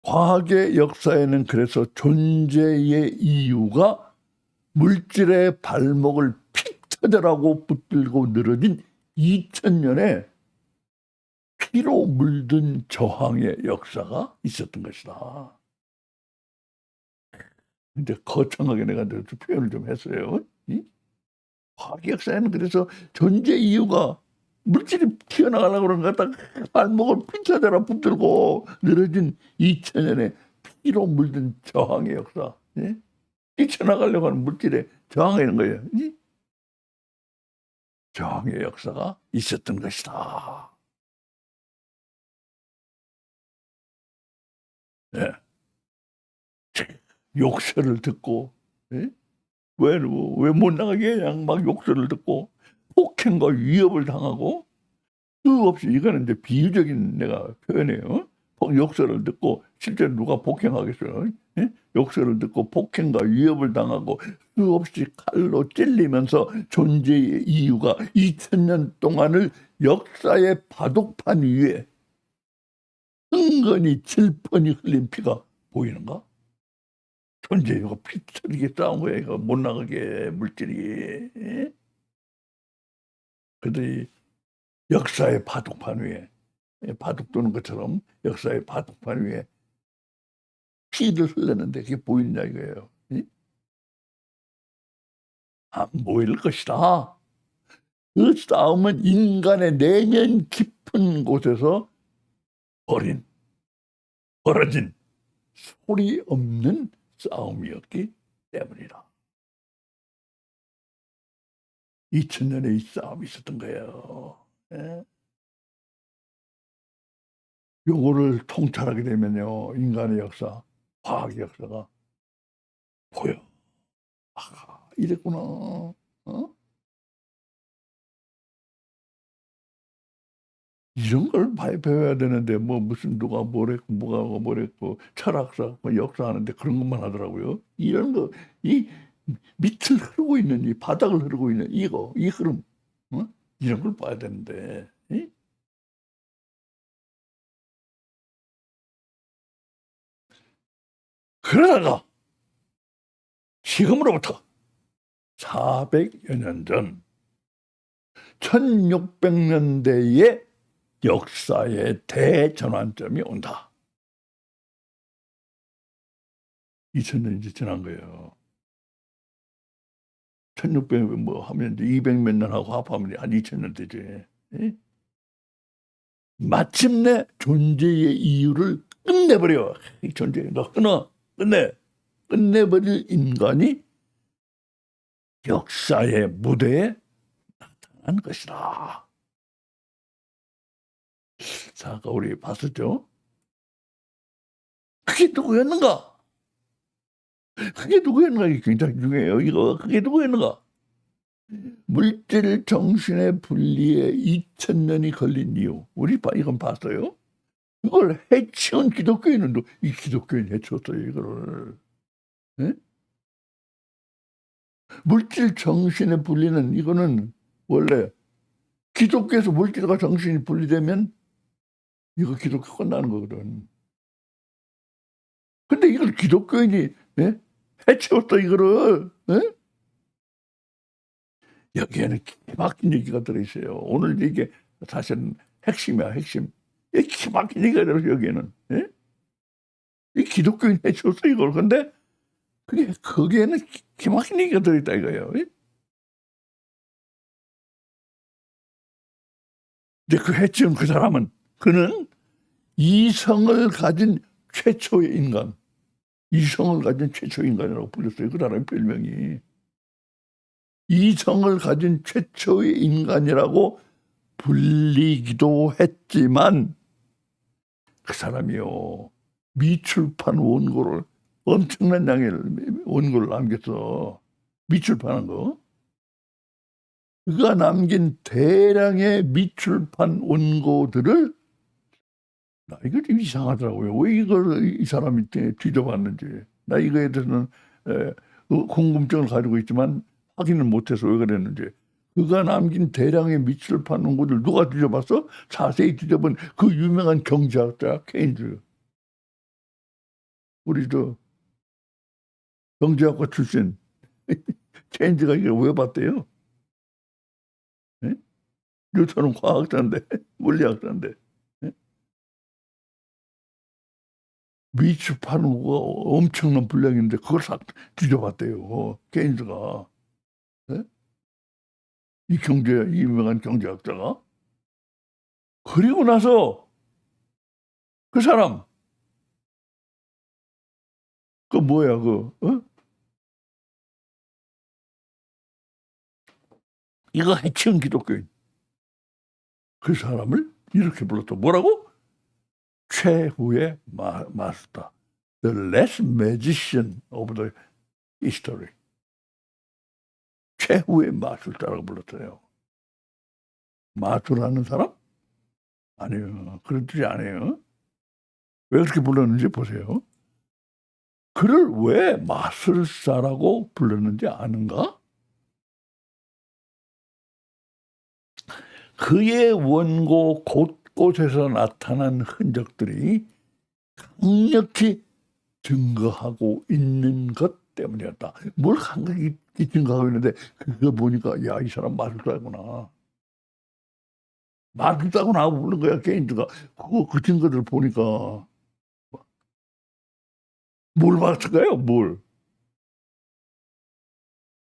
과학의 역사에는 그래서 존재의 이유가 물질의 발목을 픽 터져라고 붙들고 늘어진 2000년의 피로 물든 저항의 역사가 있었던 것이다. 근데 거창하게 내가 표현을 좀 했어요. 과학 역사에는 그래서 존재 이유가 물질이 튀어나가려고 그런 것 같다 발목을 핀쳐대라 붙들고 늘어진 2000년의 피로 물든 저항의 역사. 예? 뛰쳐나가려고 하는 물질에 저항하는 거예요. 저항의 역사가 있었던 것이다. 예. 욕설을 듣고 예? 왜 못 나가게 그냥 막 욕설을 듣고 폭행과 위협을 당하고 수없이 이거는 이제 비유적인 내가 표현이에요. 욕설을 듣고 실제로 누가 폭행하겠어요? 예? 욕설을 듣고 폭행과 위협을 당하고 수없이 칼로 찔리면서 존재의 이유가 2000년 동안을 역사의 바둑판 위에 흥건히 질펀이 흘린 피가 보이는가? 존재 이유가 피터리게 싸운 거예요. 이거 못 나가게 물질이. 예? 그들이 역사의 바둑판 위에 바둑 두는 것처럼 역사의 바둑판 위에 피를 흘렸는데 그게 보이느냐 이거예요. 안 보일 것이다. 그 싸움은 인간의 내면 깊은 곳에서 벌어진 소리 없는 싸움이었기 때문이다. 2000년에 이 싸움이 있었던 거예요. 예? 요거를 통찰하게 되면요. 인간의 역사, 과학의 역사가 보여. 이랬구나. 이런 걸 배워야 되는데 뭐 무슨 누가 뭐랬고 뭐가 뭐랬고 철학사 뭐 역사하는데 그런 것만 하더라고요. 이런 거 이 밑을 흐르고 있는 이 바닥을 흐르고 있는 이 흐름 이런 걸 봐야 되는데 그러다가 지금으로부터 400여 년 전 1600년대의 역사의 대전환점이 온다. 2000년이 이제 지난 거예요. 1600 뭐 하면 이제 200 몇 년 하고 합하면 한 2000년 되지. 예? 마침내 존재의 이유를 끝내버려. 이 존재의 너 끝내버릴 인간이 역사의 무대에 나타난 것이다. 자, 아까 우리 봤었죠? 그게 누구였는가? 그게 누구였는가? 이게 굉장히 중요해요. 그게 누구였는가? 물질 정신의 분리에 2000년이 걸린 이유. 우리 이건 봤어요. 그걸 해치운 기독교인은 이 기독교인 해치웠어요, 이거를. 네? 물질 정신에 분리는 이거는 원래 기독교에서 물질과 정신이 분리되면 이거 기독교 끝나는 거거든. 근데 이걸 기독교인이 예? 해치웠어 이거를. 예? 여기에는 기막힌 얘기가 들어있어요. 오늘 이게 사실은 핵심이야 핵심. 이 기막힌 얘기가 들어있어 여기에는. 예? 이 기독교인이 해치웠어 이걸. 근데 그게 거기에는 기막힌 얘기가 들어있다 이거예요. 예? 이제 그 해치운 그 사람은 그는 이성을 가진 최초의 인간, 이성을 가진 최초의 인간이라고 불렸어요. 그 사람의 별명이. 이성을 가진 최초의 인간이라고 불리기도 했지만 그 사람이요. 미출판 원고를 엄청난 양의 원고를 남겼어. 미출판한 거. 그가 남긴 대량의 미출판 원고들을 나 이거 좀 이상하더라고요. 왜 이걸 이 사람이 뒤져봤는지. 나 이거에 대해서는 궁금증을 가지고 있지만 확인을 못해서 왜 그랬는지. 그가 남긴 대량의 미출판 원고들 누가 뒤져봤어? 자세히 뒤져본 그 유명한 경제학자 케인즈. 우리 저 경제학과 출신 케인즈가 이걸 왜 봤대요? 예? 뉴턴은 과학자인데 물리학자인데. 예? 미출판 원고가 엄청난 분량인데 그걸 싹 뒤져봤대요. 케인즈가. 예? 이 유명한 경제학자가. 그리고 나서 그 사람, 그 뭐야, 이거 해치운 기독교인. 그 사람을 이렇게 불렀다. 뭐라고? 최후의 마스터. The last magician of the history. 최후의 마술사라고 불렀어요. 마술하는 사람? 아니요. 그런 뜻이 아니에요. 왜 그렇게 불렀는지 보세요. 그를 왜 마술사라고 불렀는지 아는가? 그의 원고 곳곳에서 나타난 흔적들이 강력히 증거하고 있는 것 때문이었다. 뭘 강력히 증거하고 있는데 그거 보니까 야, 이 사람 마술사구나. 마술사구나 하고 부른 거야, 개인들가. 그 증거들 보니까. 뭘 봤을까요? 뭘?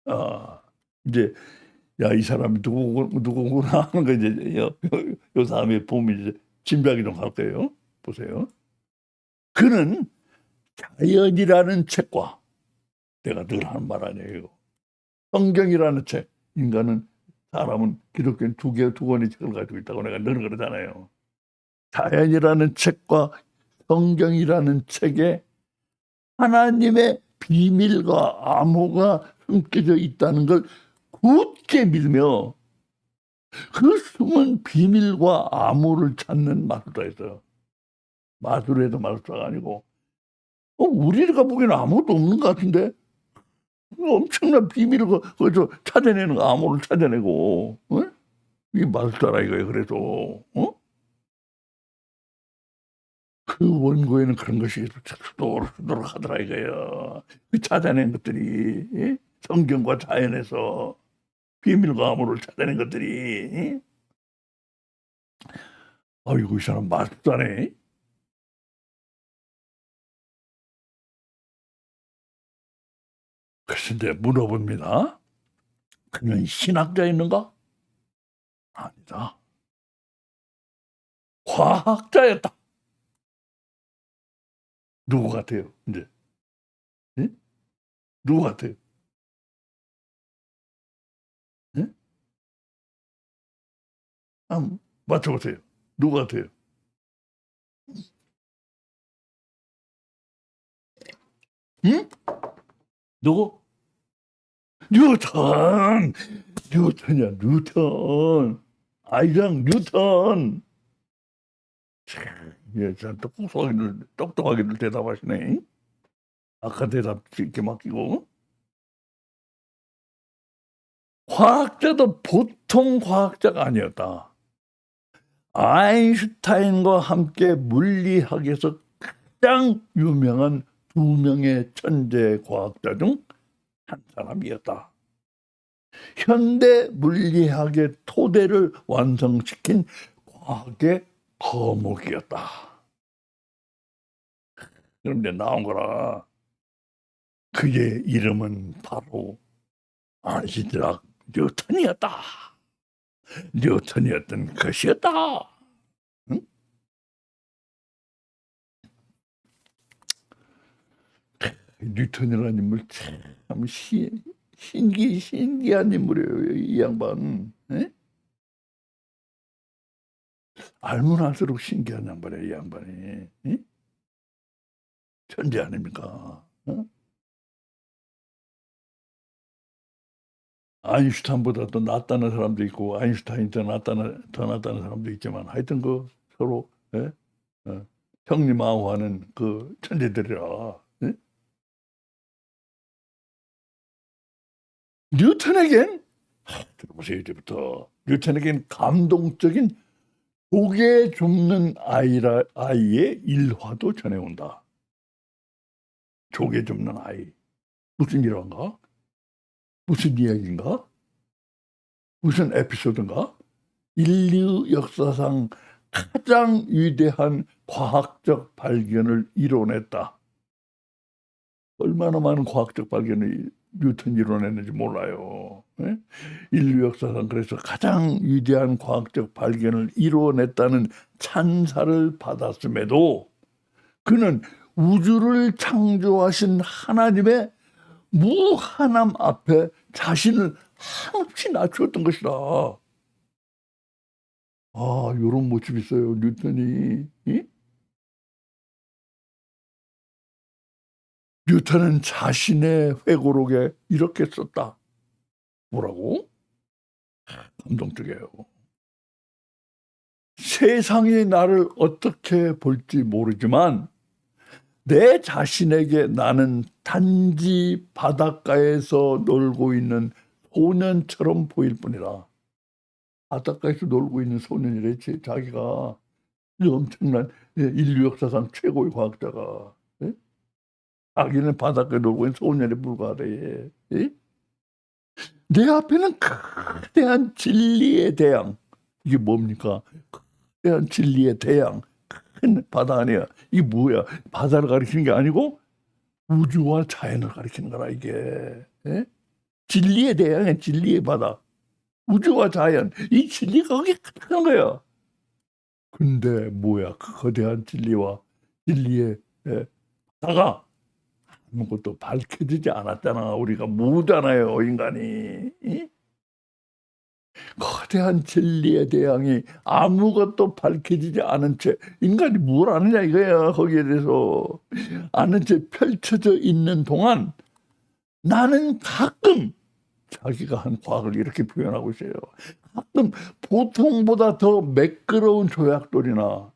아, 이제 야, 이 사람이 누구구나 하는 거 이제 요 다음에 보면 이제 짐작이 좀 갈 거예요. 보세요. 그는 자연이라는 책과 내가 늘 하는 말 아니에요. 성경이라는 책. 사람은 기독교는 두 권의 책을 가지고 있다고 내가 늘 그러잖아요. 자연이라는 책과 성경이라는 책에 하나님의 비밀과 암호가 숨겨져 있다는 걸 굳게 믿으며 그 숨은 비밀과 암호를 찾는 마술사였어요. 마술에도 마술사가 아니고 우리가 보기에는 아무것도 없는 것 같은데 엄청난 비밀을 거기서 찾아내는 거, 암호를 찾아내고. 어? 이게 마술사라 이거예요. 그래서 그 원고에는 그런 것이 수도록 하더라 이거예요. 그 찾아낸 것들이 성경과 자연에서 비밀과 암호를 찾아낸 것들이 아이고 이 사람 마술사네. 그래서 이제 물어봅니다. 그는 신학자였는가? 아니다. 과학자였다. 누구 같아요? 이제 예? 누구 같아요? 예? 한번 맞춰보세요. 누구 같아요? 응? 누구? 뉴턴. 뉴턴이야, 뉴턴. 아이작 뉴턴. 참, 예, 참 똑똑하게들 대답하시네. 아까 대답 쉽게 맡기고. 과학자도 보통 과학자가 아니었다. 아인슈타인과 함께 물리학에서 가장 유명한 두 명의 천재 과학자 중 한 사람이었다. 현대 물리학의 토대를 완성시킨 과학의 거목이었다. 그럼 이제 나온 거라. 그의 이름은 바로 아이작 뉴턴이었다. 뉴턴이었던 것이었다. 응? 뉴턴이라는 인물 참 신기한 인물이에요. 이 양반. 에? 알면 알수록 신기한 양반이에요. 이 양반이. 에? 천재 아닙니까? 어? 아인슈타인보다 더 낫다는 사람도 있고 아인슈타인이 더 낫다는 사람도 있지만 하여튼 그 서로 예? 형님아우하는 그 천재들이라. 예? 뉴턴에겐 들어보세요. 이제부터 뉴턴에겐 감동적인 고개 줍는 아이의 일화도 전해온다. 조개 줍는 아이. 무슨 일화인가? 무슨 이야기인가? 무슨 에피소드인가? 인류 역사상 가장 위대한 과학적 발견을 이뤄냈다. 얼마나 많은 과학적 발견을 뉴턴이 이뤄냈는지 몰라요. 예? 인류 역사상 그래서 가장 위대한 과학적 발견을 이뤄냈다는 찬사를 받았음에도 그는 우주를 창조하신 하나님의 무한함 앞에 자신을 한없이 낮추었던 것이다. 아, 요런 모습이 있어요. 뉴턴이. 이? 뉴턴은 자신의 회고록에 이렇게 썼다. 뭐라고? 감동적이에요. 세상이 나를 어떻게 볼지 모르지만 내 자신에게 나는 단지 바닷가에서 놀고 있는 소년처럼 보일 뿐이다. 바닷가에서 놀고 있는 소년이랬지. 자기가 엄청난 인류 역사상 최고의 과학자가. 예? 자기는 바닷가에 놀고 있는 소년에 불과하대. 예? 내 앞에는 거대한 진리의 대양. 이게 뭡니까? 거대한 진리의 대양. 큰 바다 아니야. 이게 뭐야? 바다를 가리키는 게 아니고 우주와 자연을 가리키는 거라 이게. 예? 진리의 대양에 진리의 바다. 우주와 자연. 이 진리가 거기 큰 거야. 근데 뭐야? 그 거대한 진리와 진리의 바다가 아무것도 밝혀지지 않았잖아. 우리가 모르잖아요, 인간이. 이? 거대한 진리의 대양이 아무것도 밝혀지지 않은 채 인간이 뭘 아느냐 이거야. 거기에 대해서 아는 채 펼쳐져 있는 동안 나는 가끔 자기가 한 과학을 이렇게 표현하고 있어요. 가끔 보통보다 더 매끄러운 조약돌이나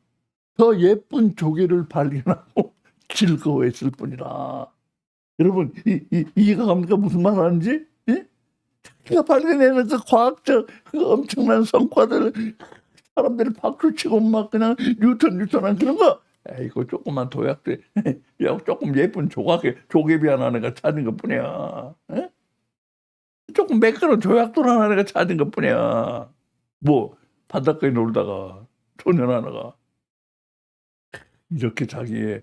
더 예쁜 조개를 발견하고 즐거워했을 뿐이다. 여러분 이해가 갑니까? 무슨 말 하는지? 예? 자기가 발견해낸 그 과학적 그 엄청난 성과들 사람들이 박수치고 막 그냥 뉴턴한 그런 거. 이거 조그만 도약들 조금 예쁜 조개비 하나 내가 찾은 것뿐이야. 에? 조금 매끄러운 조약돌 하나 내가 찾은 것뿐이야. 뭐 바닷가에 놀다가 소년 하나가 이렇게 자기의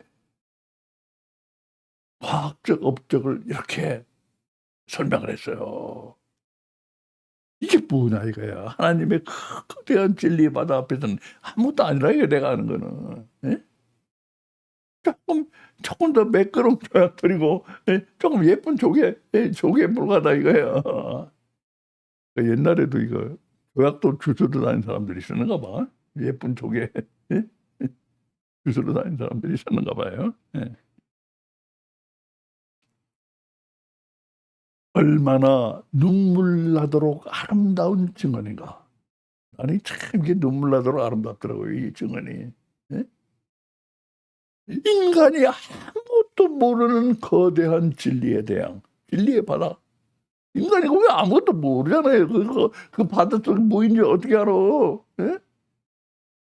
과학적 업적을 이렇게 설명을 했어요. 이게 뭐냐 이거야. 하나님의 거대한 진리의 바다 앞에서는 아무것도 아니라 이거 내가 하는 거는. 에? 조금 더 매끄러운 조약돌이고 조금 예쁜 조개 불가다 이거야. 옛날에도 이거 조약돌 주스러 다니는 사람들이 있었는가 봐. 예쁜 조개 주스러 다니는 사람들이 있었는가 봐요. 예. 얼마나 눈물 나도록 아름다운 증언인가. 아니 참 이게 눈물 나도록 아름답더라고요. 이 증언이. 예? 인간이 아무것도 모르는 거대한 진리에 대한 진리의 바다. 인간이 왜 아무것도 모르잖아요. 그 바다 속에 뭐인지 어떻게 알아? 예?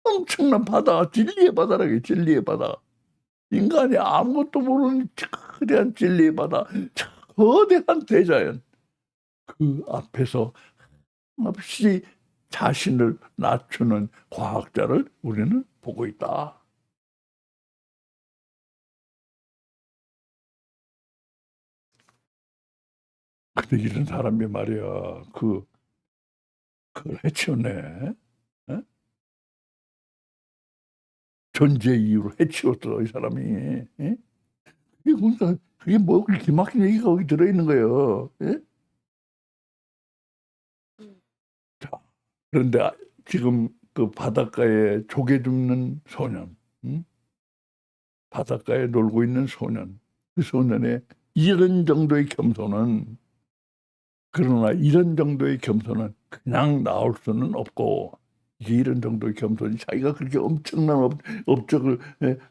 엄청난 바다, 진리의 바다라게, 진리의 바다. 인간이 아무것도 모르는 거대한 진리의 바다, 거대한 대자연. 그 앞에서 없이 자신을 낮추는 과학자를 우리는 보고 있다. 근데 이런 사람이 말이야, 그걸 해치웠네. 어? 존재 이유로 해치웠어, 이 사람이. 예? 이게 그러니까 그게 뭐 그렇게 기막힌 얘기가 거기 들어있는 거예요. 예? 자, 그런데 지금 그 바닷가에 조개 줍는 소년, 바닷가에 놀고 있는 소년, 그 소년의 이런 정도의 겸손은, 그러나 이런 정도의 겸손은 그냥 나올 수는 없고, 이게 이런 정도의 겸손이 자기가 그렇게 엄청난 업적을,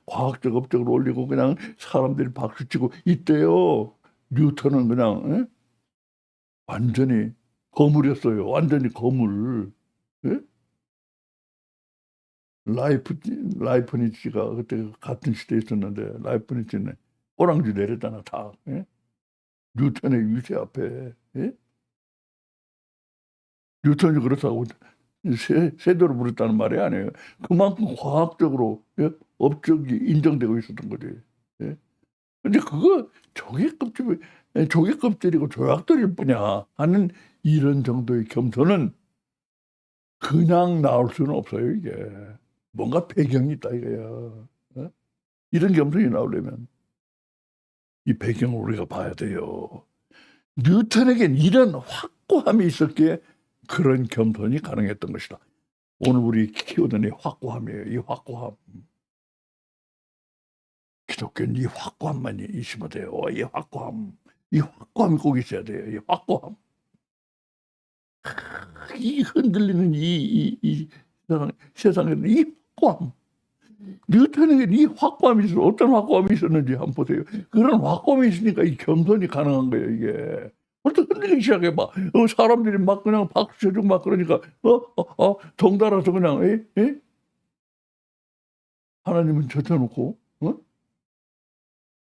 과학적 업적을 올리고 그냥 사람들이 박수치고 있대요. 뉴턴은 그냥 완전히 거물이었어요. 완전히 거물. 예? 라이프니츠가 그때 같은 시대에 있었는데, 라이프니츠는 꼬랑지 내렸잖아, 다. 예? 뉴턴의 위세 앞에. 예? 뉴턴이 그렇다고 세도를 부렸다는 말이 아니에요. 그만큼 과학적으로 업적이 인정되고 있었던 거지. 예? 근데 그거 조개 껍질이고 조약돌일 뿐이야 하는 이런 정도의 겸손은 그냥 나올 수는 없어요. 이게 뭔가 배경이 있다 이거야. 어? 이런 겸손이 나오려면 이 배경을 우리가 봐야 돼요. 뉴턴에겐 이런 확고함이 있었기에 그런 겸손이 가능했던 것이다. 오늘 우리 키우던 이 확고함이에요. 이 확고함. 기독교는 이 확고함만 있으면 돼요. 이 확고함. 이 확고함이 꼭 있어야 돼요. 이 확고함. 이 흔들리는 이 세상에는 이 확고함. 뉴턴에게 이 확고함이 있어. 어떤 확고함이 있었는지 한번 보세요. 그런 확고함이 있으니까 이 겸손이 가능한 거예요, 이게. 벌써 흔들리기 시작해봐. 사람들이 막 그냥 박수 쳐주고 막 그러니까, 덩달아서 그냥, 하나님은 젖혀놓고,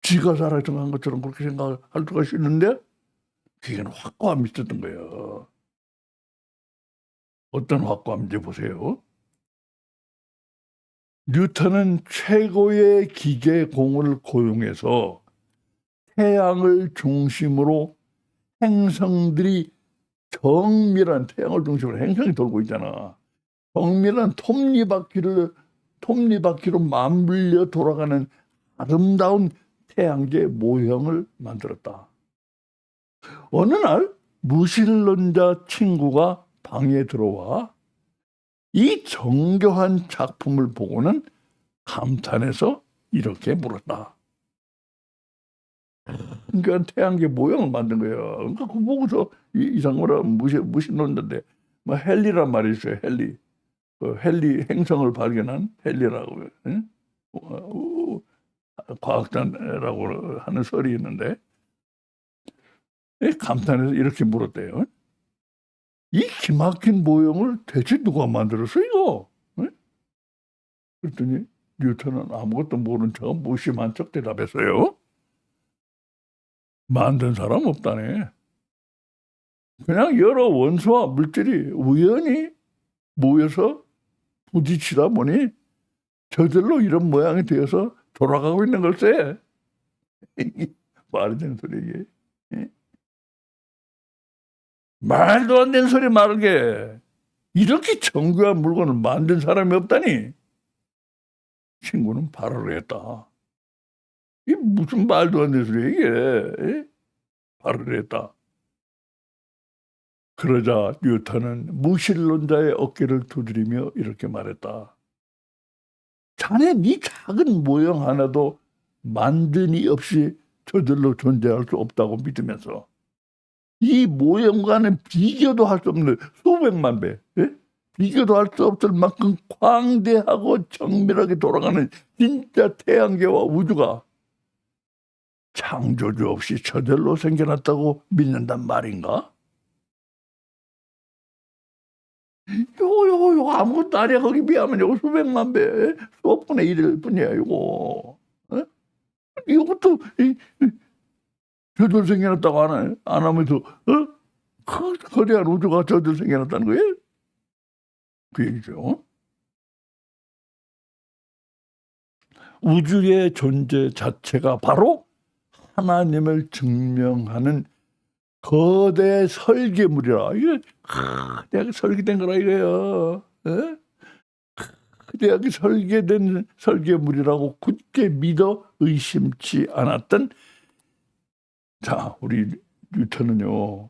지가 살아있던 것처럼 그렇게 생각할 수가 있는데, 그게 확고함이 있었던 거예요. 어떤 확고함인지 보세요. 뉴턴은 최고의 기계공을 고용해서 태양을 중심으로 행성들이 정밀한, 태양을 중심으로 행성이 돌고 있잖아. 정밀한 톱니바퀴로 맞물려 돌아가는 아름다운 태양계 모형을 만들었다. 어느 날 무신론자 친구가 방에 들어와 이 정교한 작품을 보고는 감탄해서 이렇게 물었다. 그러니까 태양계 모형을 만든 거예요. 그러니까 그거 보고서 이상하라 무신론자인데 뭐 헨리란 말이 있어요. 헨리. 헨리 행성을 발견한 헨리라고 과학자라고 하는 설이 있는데 감탄해서 이렇게 물었대요. 이 기막힌 모형을 대체 누가 만들었어 이거? 그랬더니 뉴턴은 아무것도 모른 척 무심한 척 대답했어요. 만든 사람 없다네. 그냥 여러 원소와 물질이 우연히 모여서 부딪히다 보니 저절로 이런 모양이 되어서 돌아가고 있는 걸세. 말이 되는 소리 이게. 말도 안 되는 소리 말게. 이렇게 정교한 물건을 만든 사람이 없다니. 친구는 발언을 했다. 이게 무슨 말도 안 되는 소리야 이게. 발언을 했다. 그러자 뉴턴은 무신론자의 어깨를 두드리며 이렇게 말했다. 자네 네 작은 모형 하나도 만듦이 없이 저절로 존재할 수 없다고 믿으면서 이 모형과는 비교도 할 수 없는 수백만 배, 비교도 할 수 없을 만큼 광대하고 정밀하게 돌아가는 진짜 태양계와 우주가 창조주 없이 저절로 생겨났다고 믿는단 말인가? 요거 아무것도 아니야. 거기 비하면 요거 수백만 배, 수억 분의 1일 뿐이야, 요거. 어? 이것도 저절로 생겨났다고 안 하면서 거대한 우주가 저절로 생겨났다는 거예요? 그 얘기죠. 우주의 존재 자체가 바로 하나님을 증명하는 거대 설계물이라. 이게 대학이 설계된 거라 이거예요. 대학이 설계된 설계물이라고 굳게 믿어 의심치 않았던, 자, 우리 뉴턴은요,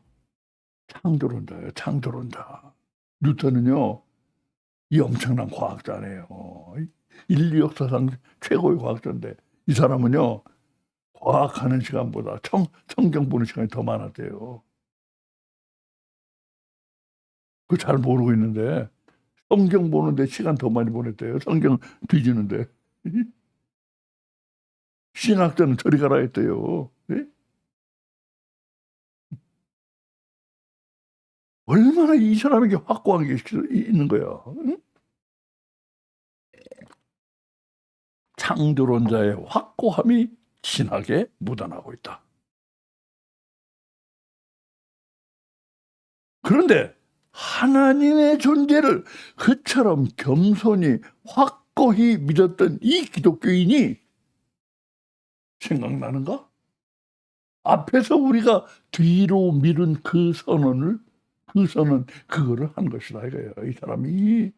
창조론자예요. 창조론자. 뉴턴은요, 이 엄청난 과학자네요. 인류 역사상 최고의 과학자인데, 이 사람은요, 과학하는 시간보다 성경 보는 시간이 더 많았대요. 그거 잘 모르고 있는데 성경 보는데 시간 더 많이 보냈대요. 성경 뒤지는데. 신학자는 저리 가라 했대요. 얼마나 이 사람에게 확고한 게 있는 거야. 창조론자의 확고함이 신학에 묻어나고 있다. 그런데 하나님의 존재를 그처럼 겸손히 확고히 믿었던 이 기독교인이 생각나는가? 앞에서 우리가 뒤로 미룬 그 선언 그거를 한 것이다 이거예요. 이 사람이,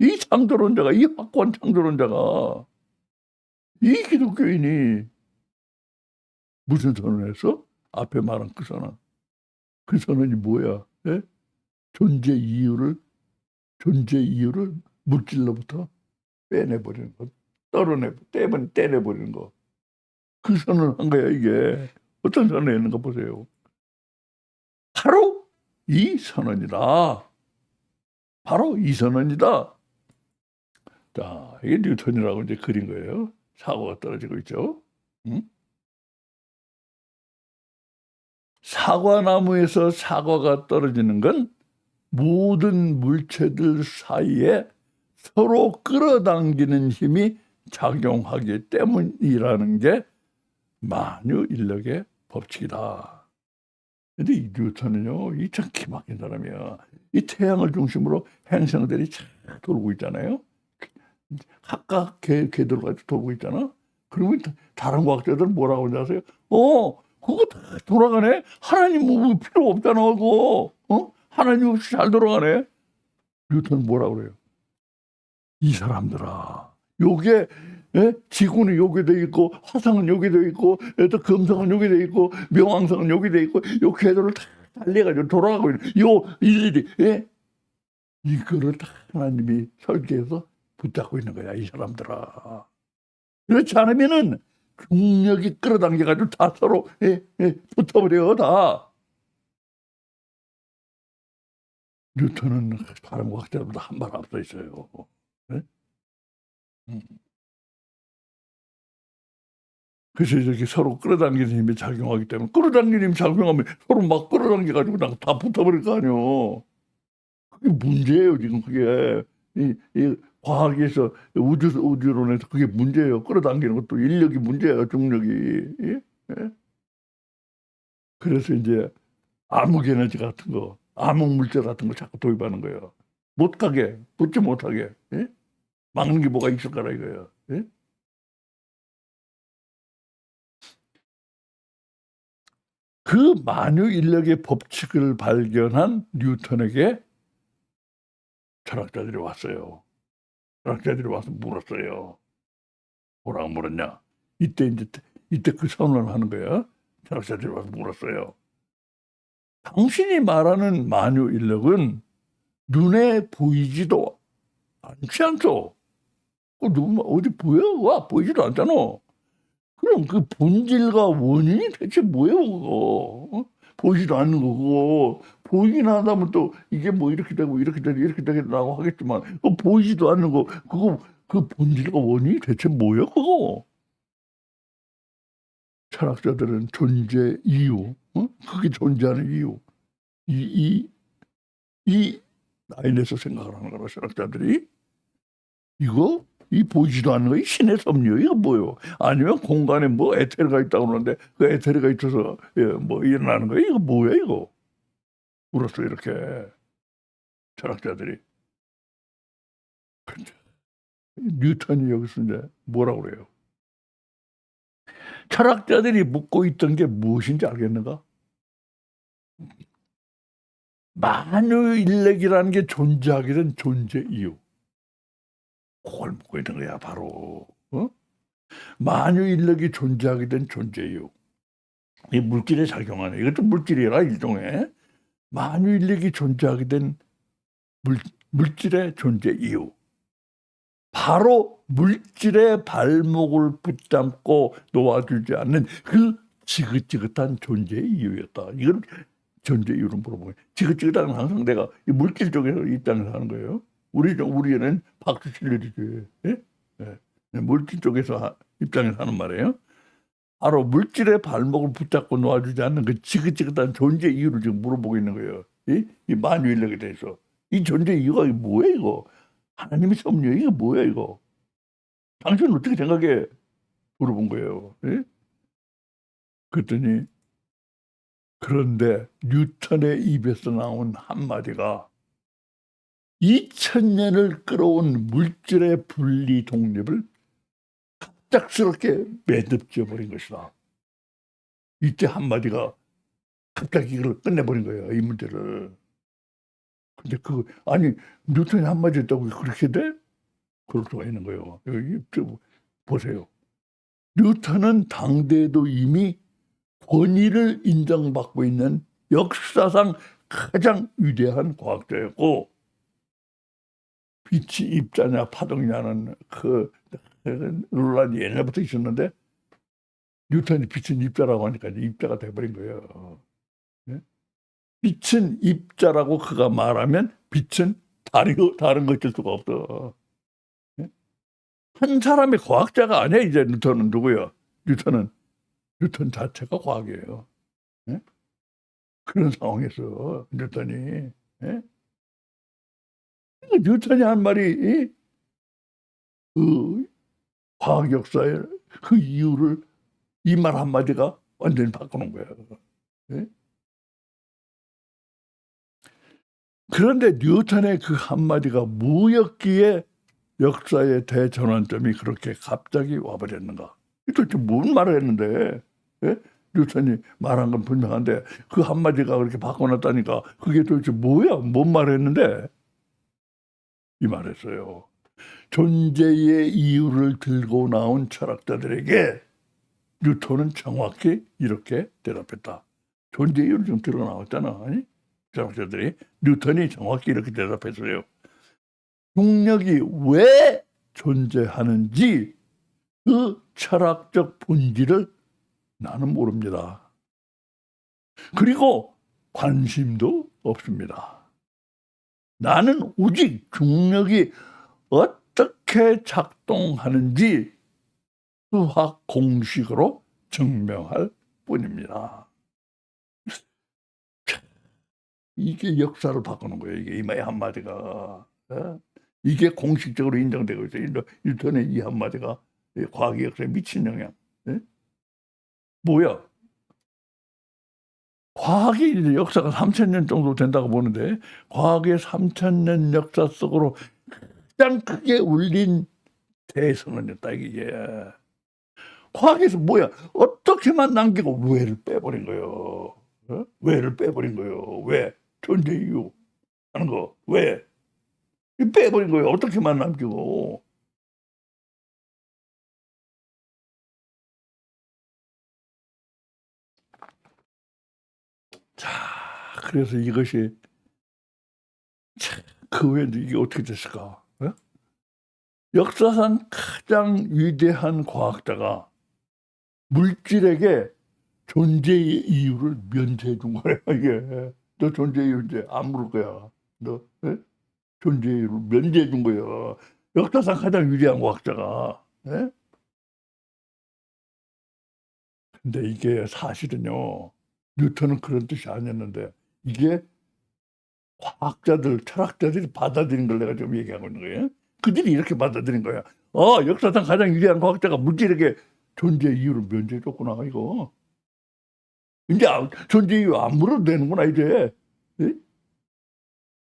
이 창조론자가, 이 확고한 창조론자가, 이 기독교인이 무슨 선언을 했어? 앞에 말한 그 선언. 그 선언이 뭐야? 예? 존재 이유를 물질로부터 빼내버리는 거, 떼내버리는 거. 그 선언을 한 거야. 이게 어떤 선언을 했는가 보세요. 바로 이 선언이다. 바로 이 선언이다. 자, 이게 뉴턴이라고 이제 그린 거예요. 사과가 떨어지고 있죠. 사과나무에서 사과가 떨어지는 건 모든 물체들 사이에 서로 끌어당기는 힘이 작용하기 때문이라는 게 만유인력의 법칙이다. 근데 이 뉴턴은요, 이 참 기막힌 사람이야. 이 태양을 중심으로 행성들이 잘 돌고 있잖아요. 각각 궤도로 가지고 돌고 있잖아. 그러면 다른 과학자들은 뭐라고 하는지 아세요? 그거 다 돌아가네? 하나님 뭐 필요 없잖아, 그거. 하나님 없이 잘 돌아가네? 뉴턴은 뭐라고 그래요? 이 사람들아, 요게, 지구는 여기 돼 있고, 화성은 여기 돼 있고, 또 금성은 여기 돼 있고, 명왕성은 여기 돼 있고, 요 궤도를 다 달려가지고 돌아가고 있는 요 일일이, 이거를 다 하나님이 설계해서 붙잡고 있는 거야, 이 사람들아. 그렇지 않으면은 중력이 끌어당겨가지고 다 서로 붙어버려, 다. 뉴턴은 다른 과학자보다 한 발 앞서 있어요. 그래서 이렇게 서로 끌어당기는 힘이 작용하기 때문에, 끌어당기는 힘이 작용하면 서로 막 끌어당겨가지고 다 붙어버릴 거 아니에요. 그게 문제예요, 지금 그게. 이 과학에서, 우주론에서 그게 문제예요. 끌어당기는 것도 인력이 문제예요, 중력이. 예? 그래서 이제 암흑 에너지 같은 거, 암흑 물질 같은 거 자꾸 도입하는 거예요. 못 가게, 붙지 못하게. 막는 게 뭐가 있을까라 이거예요. 그 만유인력의 법칙을 발견한 뉴턴에게 철학자들이 왔어요. 철학자들이 와서 물었어요. 뭐라고 물었냐? 이때 그 선언을 하는 거야. 철학자들이 와서 물었어요. 당신이 말하는 만유인력은 눈에 보이지도 않지 않죠? 눈 어디 보여? 보이지도 않잖아. 그럼 그 본질과 원인이 대체 뭐예요, 그거? 보이지도 않는 거고, 보이긴 한다면 또 이게 뭐 이렇게 되고 이렇게 되겠다고 하겠지만, 보이지도 않는 거, 그거 그 본질과 원인이 대체 뭐예요, 그거? 철학자들은 존재 이유, 그게 존재하는 이유, 이 라인에서 생각을 하는 거라 철학자들이. 이거 이 보이지도 않는 거, 이 신의 섭리요. 이거 뭐요? 아니면 공간에 뭐 에테르가 있다고 그러는데 그 에테르가 있어서 뭐 일어나는 거예요? 이거 뭐야 이거? 물었어 이렇게 철학자들이. 근데 뉴턴이 여기서 이제 뭐라고 그래요? 철학자들이 묻고 있던 게 무엇인지 알겠는가? 만유인력이라는 게 존재하게 된 존재 이유. 그걸 묻고 있는 거야 바로. 만유인력이 존재하게 된 존재 이유. 이 물질에 작용하는, 이것도 물질이라 일종의. 만유인력이 존재하게 된 물질의 존재 이유. 바로 물질의 발목을 붙잡고 놓아주지 않는 그 지긋지긋한 존재의 이유였다. 이건 존재 이유로 물어보면, 지긋지긋한 항상 내가 이 물질 쪽에서 입장에서 하는 거예요. 우리는 박수 칠려주지. 예? 예. 물질 쪽에서 입장에서 하는 말이에요. 바로 물질의 발목을 붙잡고 놓아주지 않는 그 지긋지긋한 존재 이유를 지금 물어보고 있는 거예요. 이 만유인력에 대해서. 이 존재 이유가 뭐야 이거? 하나님의 섭리야 이게 뭐야 이거? 당신은 어떻게 생각해? 물어본 거예요. 예? 그랬더니 그런데 뉴턴의 입에서 나온 한마디가 2000년을 끌어온 물질의 분리 독립을 갑작스럽게 매듭지어 버린 것이다. 이때 한마디가 갑자기 이걸 끝내버린 거예요. 이 문제를. 근데 아니 뉴턴이 한마디 했다고 그렇게 돼? 그럴 수가 있는 거예요. 여기 보세요. 뉴턴은 당대에도 이미 권위를 인정받고 있는 역사상 가장 위대한 과학자였고, 빛이 입자냐 파동이냐는 그 논란이 옛날부터 있었는데 뉴턴이 빛은 입자라고 하니까 이제 입자가 돼버린 거예요. 네? 빛은 입자라고 그가 말하면 빛은 다른 것일 수가 없어. 네? 한 사람의 과학자가 아니야. 이제 뉴턴은 누구야? 뉴턴 자체가 과학이에요. 네? 그런 상황에서 뉴턴이 뉴턴이 한 말이 그 과학 역사의 그 이유를 이 말 한마디가 완전히 바꾸는 거예요. 네? 그런데 뉴턴의 그 한마디가 뭐였기에 역사의 대전환점이 그렇게 갑자기 와버렸는가? 도대체 뭔 말을 했는데? 예? 뉴턴이 말한 건 분명한데 그 한마디가 그렇게 바꿔놨다니까 그게 도대체 뭐야? 뭔 말을 했는데? 이 말했어요. 존재의 이유를 들고 나온 철학자들에게 뉴턴은 정확히 이렇게 대답했다. 존재 이유를 좀 들어 나왔잖아. 아니? 철학자들이. 뉴턴이 정확히 이렇게 대답했어요. 중력이 왜 존재하는지 그 철학적 본질을 나는 모릅니다. 그리고 관심도 없습니다. 나는 오직 중력이 어떻게 작동하는지 수학 공식으로 증명할 뿐입니다. 이게 역사를 바꾸는 거예요. 이게 이마의 한마디가. 이게 공식적으로 인정되고 있어요. 뉴턴의 이 한마디가 과학 역사에 미친 영향. 뭐야? 과학이 이제 역사가 3000년 정도 된다고 보는데 과학의 3000년 역사 속으로 가장 크게 울린 대선언이었다 이게. 과학에서 뭐야? 어떻게만 남기고 왜를 빼버린 거예요. 왜를 빼버린 거예요. 왜? 존재 이유 하는 거. 왜? 빼버린 거예요. 어떻게만 남기고. 자, 그래서 이것이 그 외에 이게 어떻게 됐을까? 역사상 가장 위대한 과학자가 물질에게 존재의 이유를 면제해 준 거야. 이게 너 존재 이유 이제 안 물을 거야. 너 존재 이유를 면제해 준 거야. 역사상 가장 위대한 과학자가. 근데 이게 사실은요, 뉴턴은 그런 뜻이 아니었는데 이게 과학자들, 철학자들이 받아들인 걸 내가 지금 얘기하고 있는 거예요. 그들이 이렇게 받아들인 거야. 역사상 가장 위대한 과학자가 물질에게 존재 이유를 면제해 줬구나 이거. 이제 존재 이유 안 물어도 되는구나 이제. 예?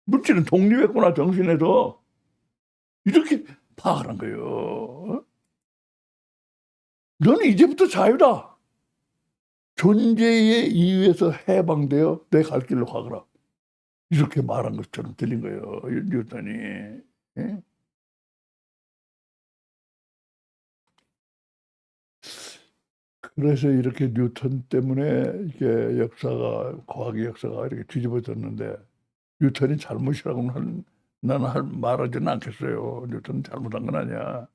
물질은 독립했구나 정신에서. 이렇게 파악을 한 거예요. 너는 이제부터 자유다. 존재의 이유에서 해방되어 내 갈 길로 가거라. 이렇게 말한 것처럼 들린 거예요, 뉴턴이. 예? 그래서 이렇게 뉴턴 때문에 이게 역사가, 과학의 역사가 이렇게 뒤집어졌는데, 뉴턴이 잘못이라고는 나는 말하지는 않겠어요. 뉴턴은 잘못한 건 아니야.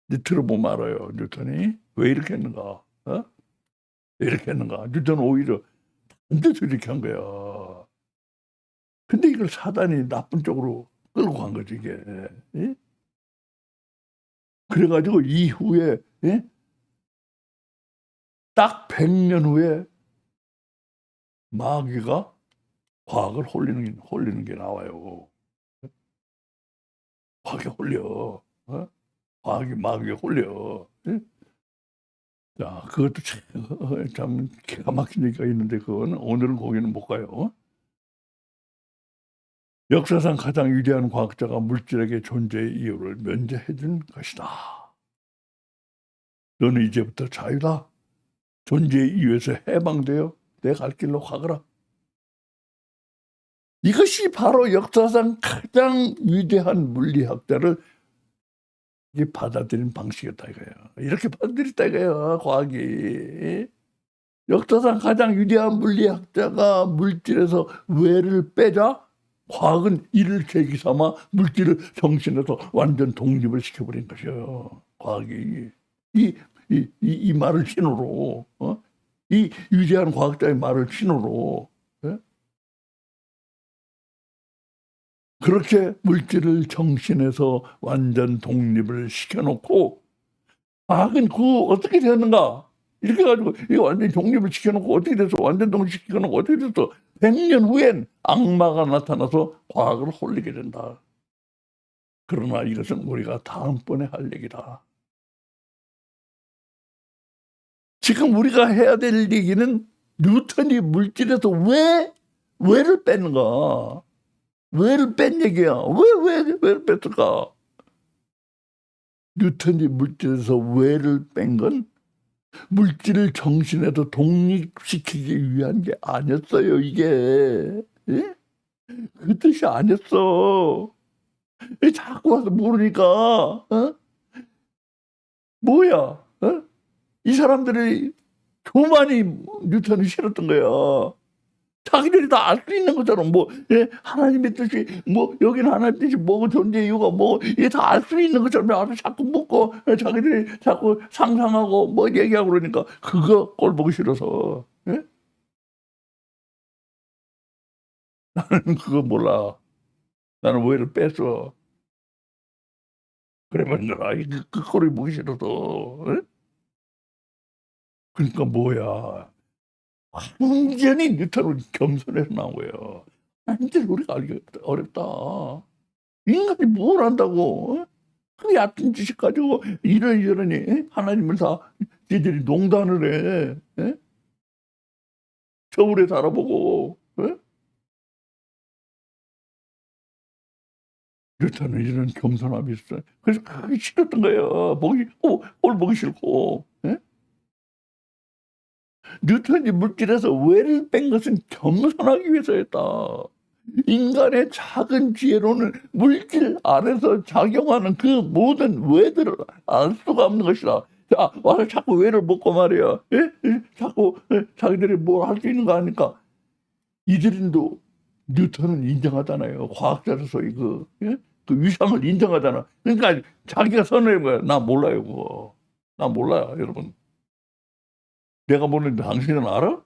근데 들어보면 알아요. 뉴턴이 왜 이렇게 했는가? 왜 이렇게 했는가? 뉴턴은 오히려 반대로 이렇게 한 거야. 근데 이걸 사단이 나쁜 쪽으로 끌고 간 거지 이게. 예? 그래가지고 이후에, 예? 딱 100년 후에 마귀가 과학을 홀리는 게 나와요. 과학에 홀려. 과학이 마귀에 홀려. 예? 자, 그것도 참 기가 막힌 얘기가 있는데 그건 오늘은 거기는 못 가요. 역사상 가장 위대한 과학자가 물질에게 존재의 이유를 면제해 준 것이다. 너는 이제부터 자유다. 존재의 이유에서 해방되어 내 갈 길로 가거라. 이것이 바로 역사상 가장 위대한 물리학자를 받아들인 방식이었다 이거예요. 이렇게 받아들였다 이거예요, 과학이. 역사상 가장 위대한 물리학자가 물질에서 왜를 빼자 과학은 이를 계기 삼아 물질을 정신에서 완전 독립을 시켜버린 것이에요. 과학이. 이 말을 신호로, 이 위대한 과학자의 말을 신호로, 예? 그렇게 물질을 정신에서 완전 독립을 시켜놓고, 과학은 어떻게 되었는가? 이렇게 가지고, 이거 완전 독립을 시켜놓고 어떻게 돼서, 완전 독립시켜놓고 어떻게 돼서, 100년 후엔 악마가 나타나서 과학을 홀리게 된다. 그러나 이것은 우리가 다음번에 할 얘기다. 지금 우리가 해야 될 얘기는 뉴턴이 물질에서 왜를 뺐는가? 왜를 뺀 얘기야? 왜를 뺐을까? 뉴턴이 물질에서 왜를 뺀 건 물질을 정신에서 독립시키기 위한 게 아니었어요, 이게. 예? 그 뜻이 아니었어. 자꾸 와서 모르니까, 뭐야? 이 사람들이 교만이 뉴턴이 싫었던 거야. 자기들이 다 알 수 있는 것처럼 하나님의 뜻이 여기는 하나님의 뜻이 뭐고 존재 이유가 이게 다 알 수 있는 것처럼 와서 자꾸 묻고 자기들이 자꾸 상상하고 얘기하고 그러니까 그거 꼴 보기 싫어서. 예? 나는 그거 몰라. 나는 왜를 뺐어. 그러면 그 꼴이 보기 싫어서. 예? 그러니까 뭐야. 완전히 뉴턴은 겸손해서 나온 거예요. 완전히 우리가 알기 어렵다. 인간이 뭘 안다고? 그 얕은 지식 가지고 이러니 하나님을 다 지들이 농단을 해. 예? 저울에 달아보고. 예? 뉴턴은 이런 겸손함이 있어요. 그래서 그게 싫었던 거예요. 꼴 보기 싫고. 예? 뉴턴이 물질에서 왜를 뺀 것은 겸손하기 위해서였다. 인간의 작은 지혜로는 물질 안에서 작용하는 그 모든 왜들을 알 수가 없는 것이다. 자, 와서 자꾸 왜를 묻고 말이야. 예? 자꾸 자기들이 뭘 할 수 있는 거 아니까. 이들인도 뉴턴은 인정하잖아요. 과학자로서의 그 위상을 인정하잖아. 그러니까 자기가 선언한 거야. 나 몰라요, 그거. 나 몰라요, 여러분. 내가 모르는데 당신은 알아?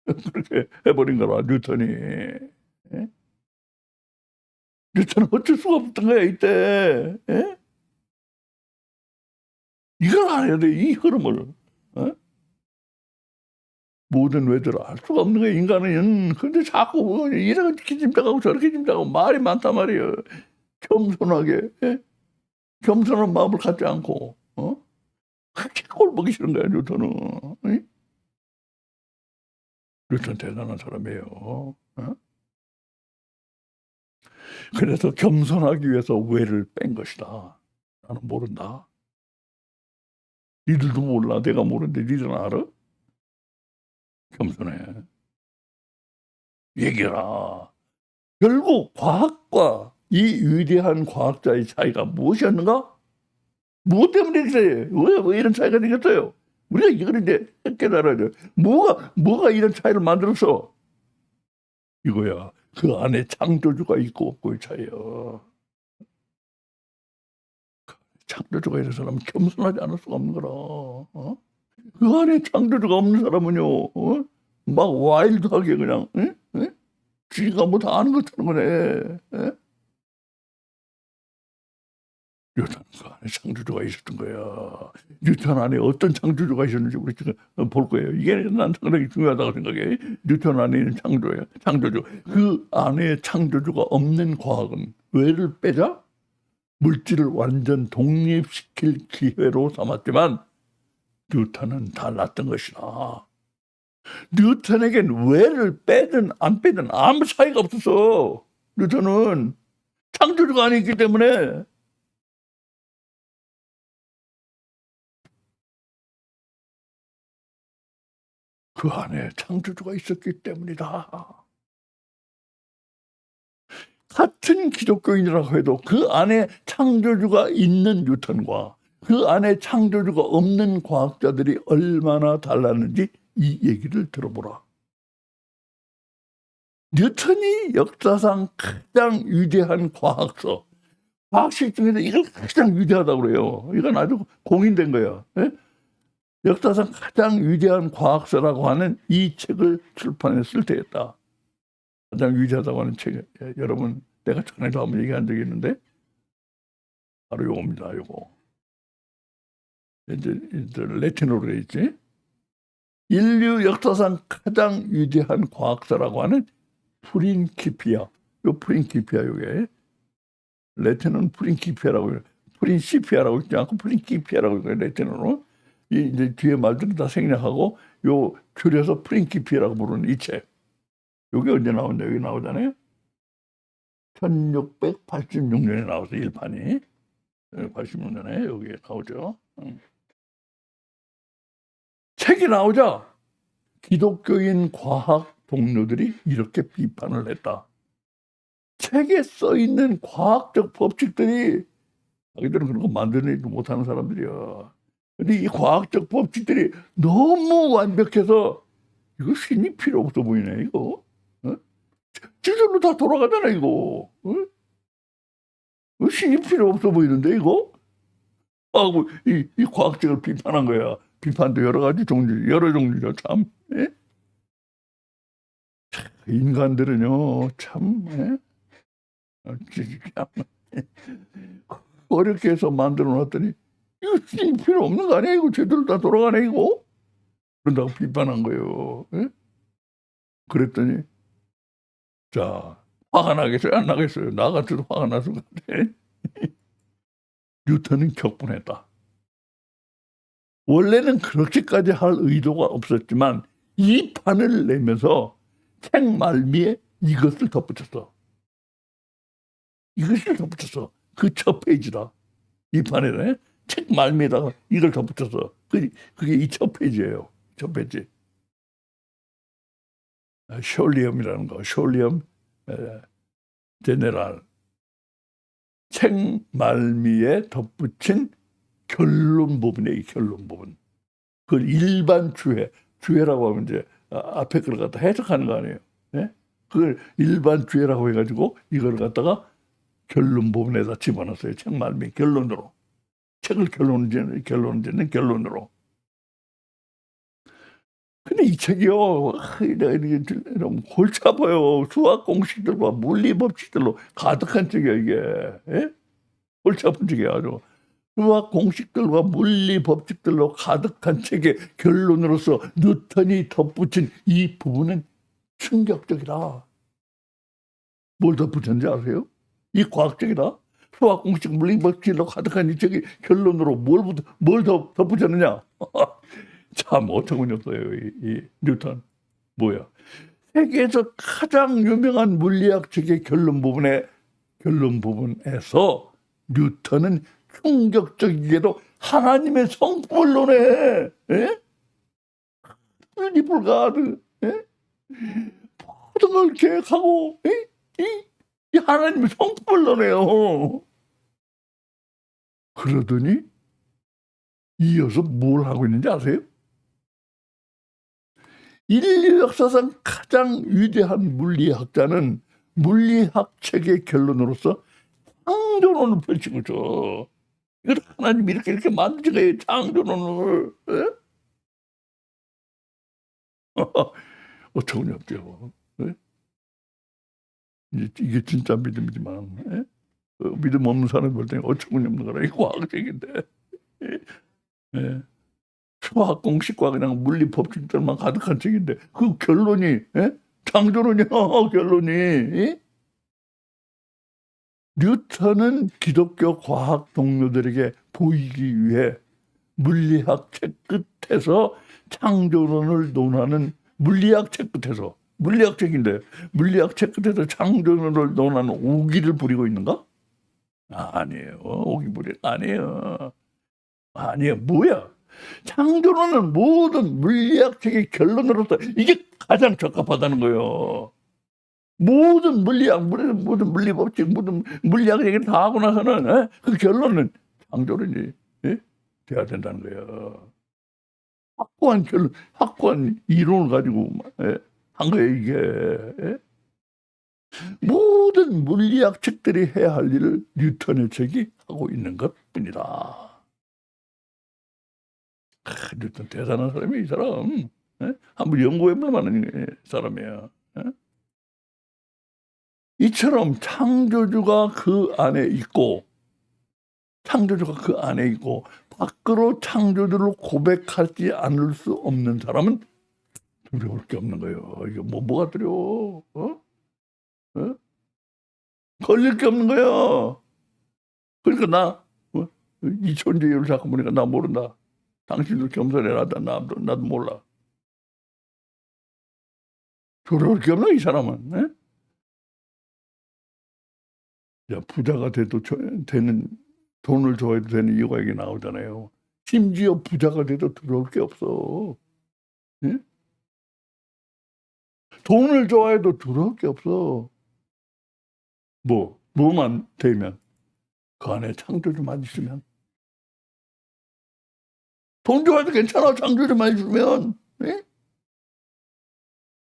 그렇게 해버린 거라, 뉴턴이. 예? 뉴턴은 어쩔 수가 없던 거야, 이때. 예? 이걸 알아야 돼, 이 흐름을. 어? 모든 외도를 알 수가 없는 거예요, 인간은. 근데 자꾸 이렇게 짐작하고 저렇게 짐작하고 말이 많단 말이에요. 겸손하게, 예? 겸손한 마음을 갖지 않고, 그렇게 꼴보기 싫은 거야, 뉴턴은. 예? 뉴턴 대단한 사람이에요. 그래서 겸손하기 위해서 외를 뺀 것이다. 나는 모른다. 니들도 몰라. 내가 모르는데 니들은 알아? 겸손해. 얘기해라. 결국 과학과 이 위대한 과학자의 차이가 무엇이었는가? 무엇 때문에 그래? 왜 이런 차이가 생겼어요? 우리가 이걸 이제 깨달아야 돼. 뭐가 이런 차이를 만들었어? 이거야. 그 안에 창조주가 있고 없고의 차이야. 창조주가 있는 사람은 겸손하지 않을 수가 없는 거라. 그 안에 창조주가 없는 사람은요, 막 와일드하게 그냥, 지가 뭐 다 아는 것처럼 그래. 뉴턴 그 안에 창조주가 있었던 거야. 뉴턴 안에 어떤 창조주가 있었는지 우리 지금 볼 거예요. 이게 난 상당히 중요하다고 생각해. 뉴턴 안에 있는 창조주. 그 안에 창조주가 없는 과학은 왜를 빼자? 물질을 완전 독립시킬 기회로 삼았지만 뉴턴은 달랐던 것이다. 뉴턴에겐 왜를 빼든 안 빼든 아무 차이가 없었어. 뉴턴은 창조주가 아니기 때문에. 그 안에 창조주가 있었기 때문이다. 같은 기독교인이라고 해도 그 안에 창조주가 있는 뉴턴과 그 안에 창조주가 없는 과학자들이 얼마나 달랐는지 이 얘기를 들어보라. 뉴턴이 역사상 가장 위대한 과학식 중에서 이걸 가장 위대하다고 그래요. 이건 아주 공인된 거야. 예? 역사상 가장 위대한 과학서라고 하는 이 책을 출판했을 때였다. 가장 위대하다고 하는 책, 여러분 내가 전에도 한번 얘기한 적이 있는데 바로 요겁니다. 요거 이제 라틴어로 돼 있지. 인류 역사상 가장 위대한 과학서라고 하는 프린키피아. 요 프린키피아 요게 라틴어는 프린키피아라고 해요. 프린시피아라고 있지 않고 프린키피아라고 해요. 라틴어로. 이제 뒤에 말들은 다 생략하고 요 줄여서 프린키피아라고 부르는 이 책. 요게 언제 나온다? 여기 나오잖아요. 1686년에 나와서 1판이 86년에 여기에 나오죠. 책이 나오자 기독교인 과학 동료들이 이렇게 비판을 했다. 책에 써 있는 과학적 법칙들이 자기들은 그런 거 만들지 못하는 사람들이야. 근데 이 과학적 법칙들이 너무 완벽해서 이거 신이 필요 없어 보이네 이거. 지절로 다 돌아가잖아 이거. 신이 필요 없어 보이는데 이거? 하고 이 과학적을 비판한 거야. 비판도 여러 가지 여러 종류죠 참. 예? 인간들은요 참, 참 어렵게 해서 만들어 놨더니 이거 신이 필요 없는 거 아니야 이거 제대로 다 돌아가네 이거? 그런다고 비판한 거예요. 예? 그랬더니 자 화가 나겠어요 안 나겠어요? 나 같아도 화가 났을 것 같아. 뉴턴은 격분했다. 원래는 그렇게까지 할 의도가 없었지만 이 판을 내면서 책 말미에 이것을 덧붙였어. 그 첫 페이지다. 이 판에 책 말미에다가 이걸 덧붙였어. 그게 이 첫 페이지예요. 첫 페이지. 숄리엄이라는 거. 숄리엄 제네랄. 책 말미에 덧붙인 결론 부분이에요. 결론 부분. 그걸 일반 주해라고 하면 이제 앞에 걸 갖다 해석하는 거 아니에요. 네? 그걸 일반 주해라고 해가지고 이걸 갖다가 결론 부분에다 집어넣었어요. 책 말미 결론으로. 책을 결론 짓는 결론으로. 근데 이 책이요, 너무 골치 아파요. 수학 공식들과 물리 법칙들로 가득한 책이야 이게. 예? 골치 아픈 책이야 아주. 수학 공식들과 물리 법칙들로 가득한 책의 결론으로서 뉴턴이 덧붙인 이 부분은 충격적이다. 뭘 덧붙였는지 아세요? 이 과학적이다. 수학 공식 물리 법칙으로 가득한 이 책의 결론으로 뭘 덧붙였느냐? 참 어처구니없어요. 이 뉴턴. 뭐야? 세계에서 가장 유명한 물리학 책의 결론 부분에서 뉴턴은 충격적이게도 하나님의 성품을 논해. 유니풀가드 모든 걸 계획하고 이 하나님의 성품을 논해요. 그러더니 이어서 뭘 하고 있는지 아세요? 인류 역사상 가장 위대한 물리학자는 물리학 책의 결론으로서 창조론을 펼치고 있죠. 이걸 하나님이 이렇게 만드신 창조론을. 어처구니없죠. 이게 진짜 믿음이지만 믿음 없는 사람이 볼 때는 어처구니없는 거라. 이거 과학적인데. 수학 공식과 그냥 물리 법칙들만 가득한 책인데 그 결론이 창조론이야. 결론이. 뉴턴은 기독교 과학 동료들에게 보이기 위해 물리학 책 끝에서 창조론을 논하는 물리학 책인데 물리학 책 끝에서 창조론을 논하는 오기를 부리고 있는가? 아니에요. 오기 부리 아니에요. 뭐야? 창조론은 모든 물리학 책의 결론으로서 이게 가장 적합하다는 거예요. 모든 물리학, 모든 물리 법칙, 모든 물리학 얘기를 다 하고 나서는 그 결론은 창조론이 돼야 된다는 거예요. 확고한 이론을 가지고 한 거예요, 이게. 모든 물리학 책들이 해야 할 일을 뉴턴의 책이 하고 있는 것뿐이다. 뉴턴 대단한 사람이에요, 이 사람. 한번 연구해볼 만한 사람이에요. 이처럼 창조주가 그 안에 있고 밖으로 창조주를 고백하지 않을 수 없는 사람은 두려울 게 없는 거예요. 이게 뭐가 두려워? 걸릴 게 없는 거예요. 그러니까 나 이 존재를 자꾸 보니까 나 모른다. 당신들 겸손해라. 나도 몰라. 두려울 게 없나 이 사람은. 야, 부자가 되는 돈을 좋아해도 되는 이유가 여기 나오잖아요. 심지어 부자가 돼도 두려울 게 없어. 돈을 좋아해도 두려울 게 없어. 뭐만 되면 그 안에 창조주만 있으면. 돈 좋아해도 괜찮아. 창조주만 있으면.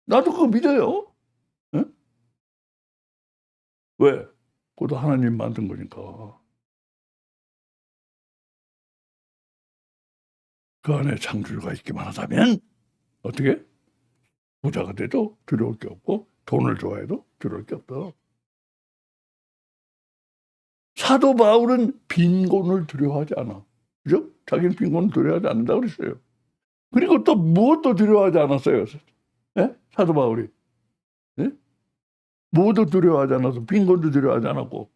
나도 그거 믿어요. 왜? 그것도 하나님 만든 거니까. 그 안에 창조주가 있기만 하다면 어떻게? 부자가 돼도 두려울 게 없고 돈을 좋아해도 두려울 게 없어. 사도 바울은 빈곤을 두려워하지 않아. 그죠? 자기는 빈곤을 두려워하지 않는다고 그랬어요. 그리고 또 무엇도 두려워하지 않았어요. 사도 바울이. 무엇도 두려워하지 않아서 빈곤도 두려워하지 않았고.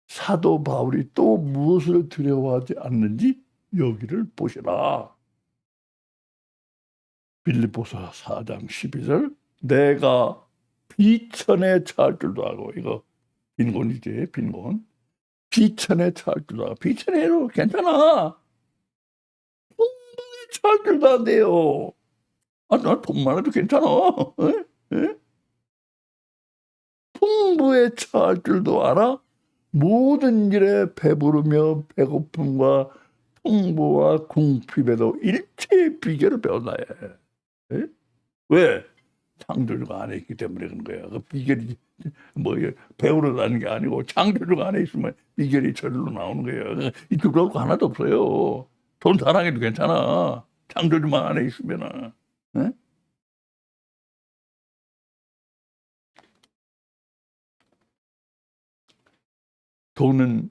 사도 바울이 또 무엇을 두려워하지 않는지 여기를 보시라. 빌립보서 4장 12절 내가 비천에 처할 줄도 알고. 이거 빈곤이지. 빈곤. 비천에 처할 줄도 알고. 비천에도 괜찮아. 풍부에 처할 줄도 안 돼요. 나 돈 많아도 괜찮아. 풍부에 처할 줄도 알아. 모든 일에 배부르며 배고픔과 풍부와 궁핍에도 일체의 비결을 배웠나 해. 왜? 창조주가 안에 있기 때문에 그런 거야. 그 비결이 배우러다는 게 아니고 창조주가 안에 있으면 비결이 저절로 나오는 거예요. 이 두려울 거 하나도 없어요. 돈 사랑해도 괜찮아. 창조주만 안에 있으면은. 돈은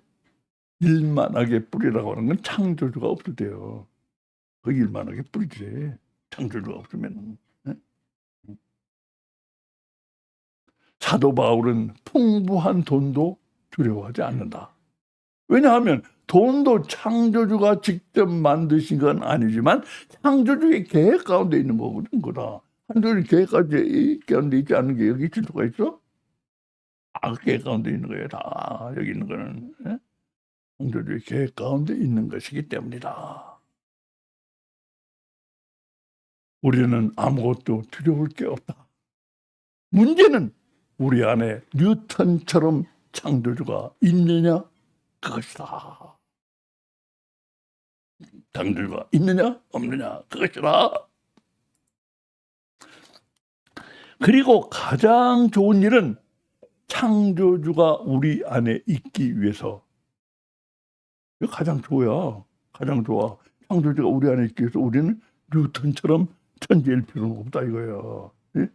일만하게 뿌리라고 하는 건 창조주가 없을 때요. 그 일만하게 뿌리지. 창조주가 없으면. 사도 바울은 풍부한 돈도 두려워하지 않는다. 왜냐하면 돈도 창조주가 직접 만드신 건 아니지만 창조주의 계획 가운데 있는 거거든. 거다. 창조주의 계획 가운데 있지 않은 게 여기 있을 수가 있어? 그 계획 가운데 있는 거예요. 다 여기 있는 거는. 창조주의 계획 가운데 있는 것이기 때문이다. 우리는 아무것도 두려울 게 없다. 문제는 우리 안에 뉴턴처럼 창조주가 있느냐 그것이다. 창조주가 있느냐 없느냐 그것이다. 그리고 가장 좋은 일은 창조주가 우리 안에 있기 위해서, 이거 가장 좋아요. 가장 좋아. 창조주가 우리 안에 있기 위해서 우리는 뉴턴처럼 천지일 필요는 없다 이거예요. 예?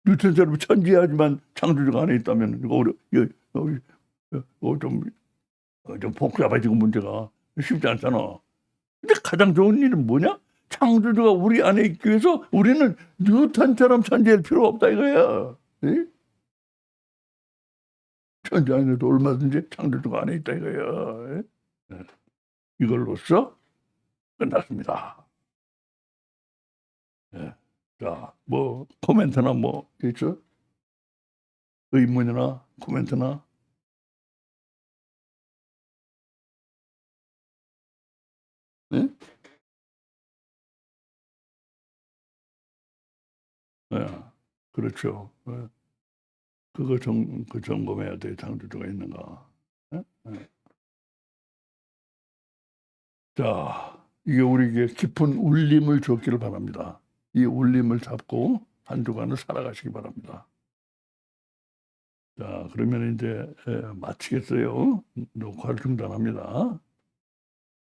뉴턴처럼 천지하지만 창조주가 안에 있다면 이거 좀 복잡해지고 문제가 쉽지 않잖아. 근데 가장 좋은 일은 뭐냐? 창조주가 우리 안에 있기 위해서 우리는 뉴턴처럼 천지일 필요 없다 이거야. 예? 천지 안에도 얼마든지 창조주가 안에 있다 이거야. 예? 이걸로써 끝났습니다. 예. 자, 뭐 코멘트나 뭐 있죠? 의문이나 코멘트나. 예? 예. 그렇죠. 예. 그거 점검해야 돼. 창조주가 있는가. 예? 예. 자, 이게 우리에게 깊은 울림을 줬기를 바랍니다. 이 울림을 잡고 한 주간을 살아가시기 바랍니다. 자, 그러면 이제 마치겠어요. 녹화를 중단합니다.